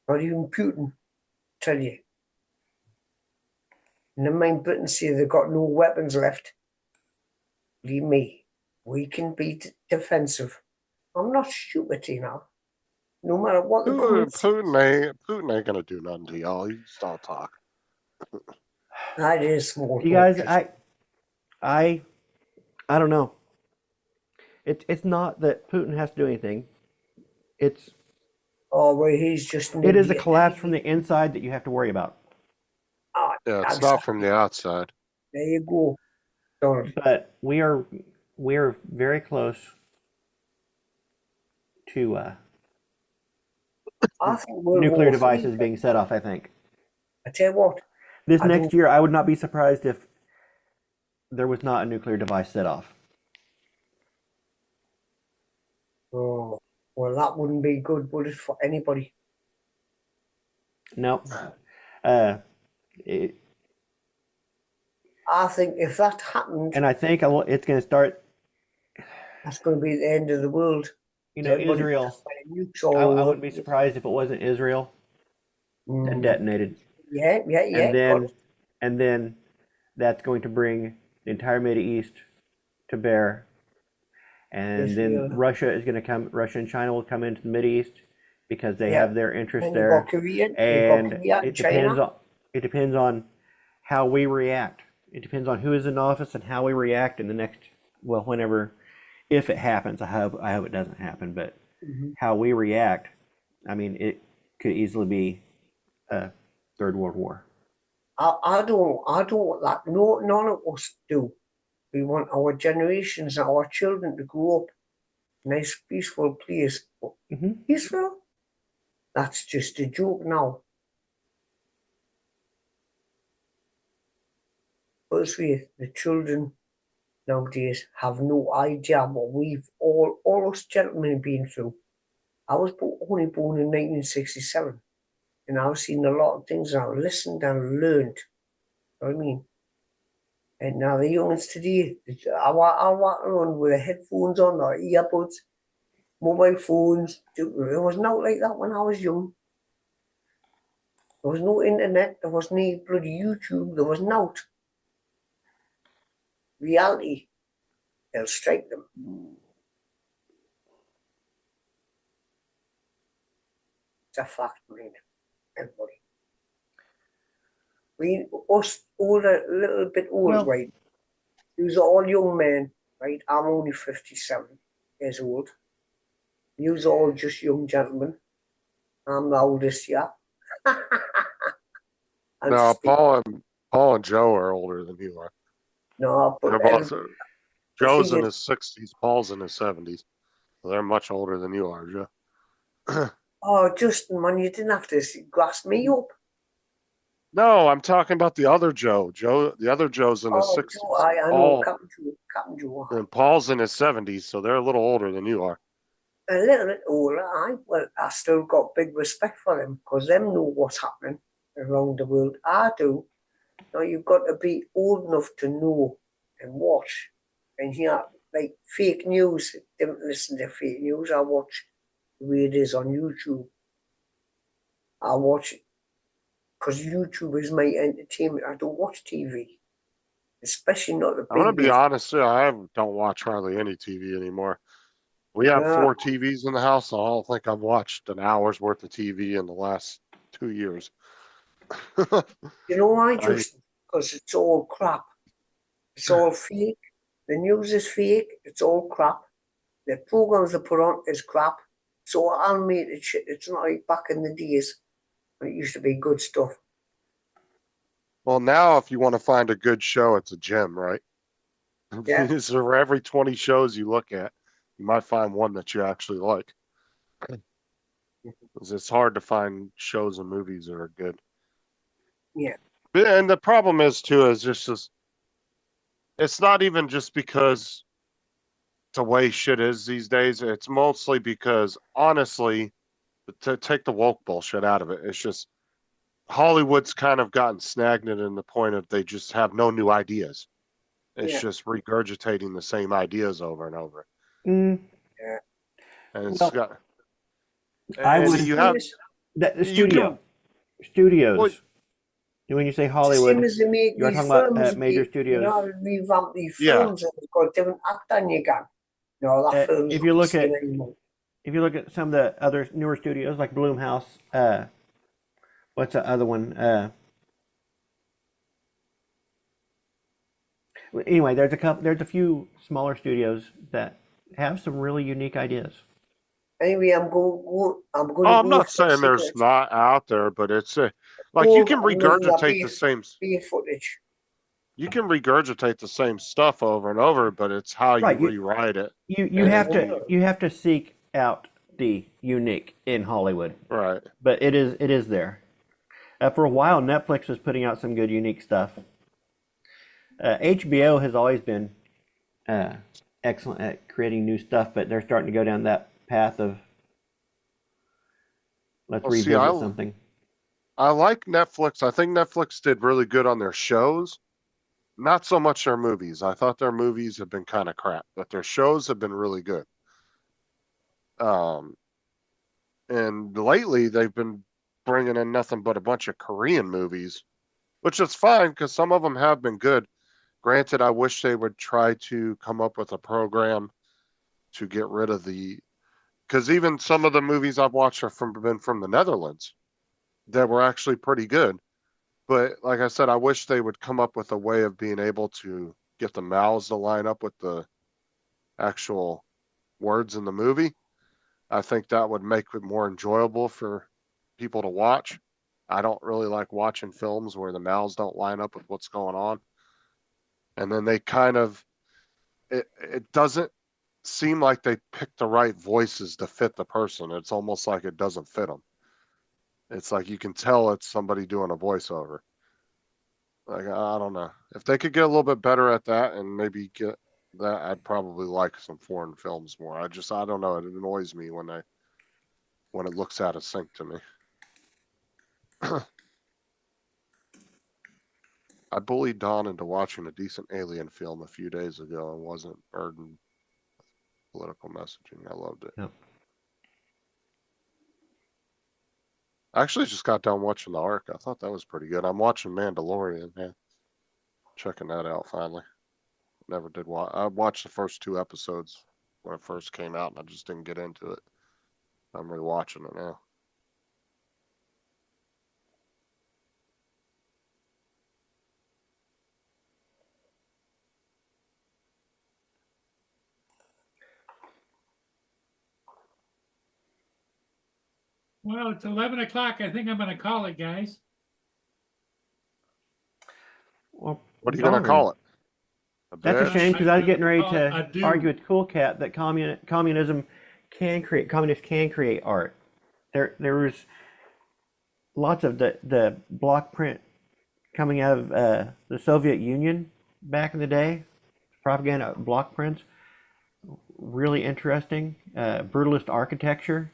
Not even Putin, tell you. Never mind Britain say they've got no weapons left. Believe me, we can be defensive. I'm not stupid, you know. No matter what the government says. Putin ain't gonna do nothing to y'all. You start talking. That is small. You guys, I don't know. It's not that Putin has to do anything. It's Oh, well, he's just an it is a idiot. collapse from the inside that you have to worry about. Yeah, it's not from the outside. There you go. Donald. But we are very close to I think World nuclear War devices III, being set off. I think I tell you what, this I next don't- year, I would not be surprised if there was not a nuclear device set off. oh, well, that wouldn't be good, would it, for anybody? No. It, I think if that happened, and I think it's going to start. that's going to be the end of the world. You know, Everybody Israel. just find nukes I all wouldn't be surprised if it wasn't Israel that detonated. Yeah. And then that's going to bring the entire Middle East to bear. And Yes, then yeah. Russia and China will come into the Middle East because they Yeah. have their interest And you've there. got Korea, And China. it depends on how we react. It depends on who is in office and how we react in the next, well, whenever, if it happens. I hope it doesn't happen, but how we react, I mean, it could easily be a third world war. I don't want that. No, none of us do. We want our generations, our children to grow up nice, peaceful place. But Israel? That's just a joke now. Firstly, the children nowadays have no idea what we've all us gentlemen been through. I was only born in 1967, and I've seen a lot of things, and I've listened and learned. You know what I mean? And now the youngins today, I walk around with the headphones on or earbuds, mobile phones. It was not like that when I was young. There was no internet, there was no bloody YouTube, there was not. Reality, they'll strike them. It's a fact, man. Everybody. We, us older, little bit older, Well, right? You're all young men, right? I'm only 57 years old. You're all just young gentlemen. I'm the oldest, yeah. And No, speak- Paul and Joe are older than you are. no, They're but both, the Joe's thing in is, his 60s, Paul's in his 70s. So they're much older than you are, Joe. oh, Justin, man, you didn't have to grass me up. No, I'm talking about the other Joe. The other Joe's in his Oh, 60s. Joe, I know, Captain Joe. And Paul's in his 70s, so they're a little older than you are. A little bit older, well, I still got big respect for them because them know what's happening around the world. I do. Now you've got to be old enough to know and watch and hear like fake news. Don't listen to fake news. I watch the way it is on YouTube. I watch it because YouTube is my entertainment. I don't watch TV, especially not the I'm gonna big. be honest, I don't watch hardly any TV anymore. We have Yeah. 4 TVs in the house, so I don't think I've watched an hour's worth of TV in the last 2 years. You know why, I- Justin? Because it's all crap. It's all fake. The news is fake. It's all crap. The programs they put on is crap. So animated shit. It's not like back in the days when it used to be good stuff. Well, now if you want to find a good show, it's a gem, right? Yeah. So for every 20 shows you look at, you might find one that you actually like. 'Cause it's hard to find shows and movies that are good. Yeah. And the problem is too, is just it's not even just because the way shit is these days. It's mostly because honestly, to take the woke bullshit out of it, it's just Hollywood's kind of gotten stagnant in the point of they just have no new ideas. It's Yeah. just regurgitating the same ideas over and over. Mm, And it's Well, got. I and would- you have the you studio, can- studios. Well, When you say It's the Hollywood, same as they make you're these talking about films. major You studios. know how to revamp these Yeah. films and it's got a different actor and you can. No, that film's if you not look the same at- anymore. if you look at some of the other newer studios like Bloomhouse, what's the other one? Anyway, there's a few smaller studios that have some really unique ideas. Anyway, I'm going Oh, I'm to not go for saying there's secret. not out there, but it's like Oh, you can I'm looking at regurgitate the same. beer footage. You can regurgitate the same stuff over and over, but it's how you Right, rewrite it. You And- have to seek out the unique in Hollywood, Right. but it is there. For a while, Netflix was putting out some good unique stuff. HBO has always been excellent at creating new stuff, but they're starting to go down that path of let's Well, see, revisit something. I like Netflix. I think Netflix did really good on their shows. Not so much their movies. I thought their movies have been kind of crap, but their shows have been really good. And lately they've been bringing in nothing but a bunch of Korean movies, which is fine because some of them have been good. Granted, I wish they would try to come up with a program to get rid of because even some of the movies I've watched are been from the Netherlands that were actually pretty good. But like I said, I wish they would come up with a way of being able to get the mouths to line up with the actual words in the movie. I think that would make it more enjoyable for people to watch. I don't really like watching films where the mouths don't line up with what's going on. And then they kind of, it doesn't seem like they pick the right voices to fit the person. It's almost like it doesn't fit them. It's like you can tell it's somebody doing a voiceover. Like, I don't know. If they could get a little bit better at that and maybe get that, I'd probably like some foreign films more. I don't know. It annoys me when it looks out of sync to me. I bullied Don into watching a decent Alien film a few days ago and wasn't burdened with political messaging. I loved it. Yep. I actually just got done watching The Ark. I thought that was pretty good. I'm watching Mandalorian, man. Checking that out finally. Never did watch. I watched the first 2 episodes when it first came out, and I just didn't get into it. I'm rewatching it now. Well, it's 11 o'clock. I think I'm gonna call it, guys. Well, What are you gonna darn. call it? That's a bitch? shame because I was getting ready Call it to a do. argue with Cool Cat that communism communists can create art. There was lots of the block print coming out of the Soviet Union back in the day, propaganda block prints. Really interesting, brutalist architecture.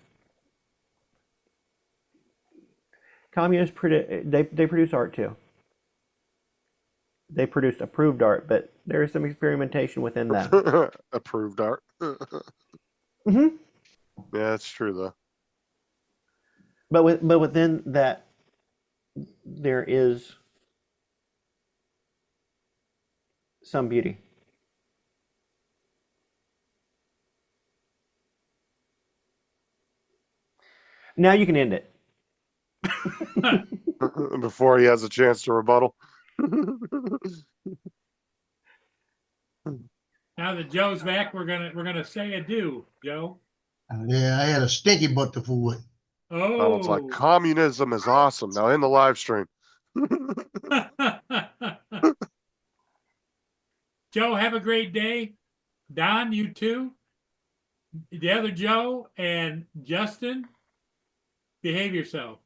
Communists they produce art too. They produced approved art, but there is some experimentation within that. Approved art. Hmm. Yeah, that's true though. But within that, there is some beauty. Now you can end it. Before he has a chance to rebuttal. Now that Joe's back, we're gonna say adieu, Joe. Yeah, I had a stinky butt to fool with. Donald's like, Oh. communism is awesome. Now in the live stream. Joe, have a great day. Don, you too. The other Joe and Justin, behave yourself.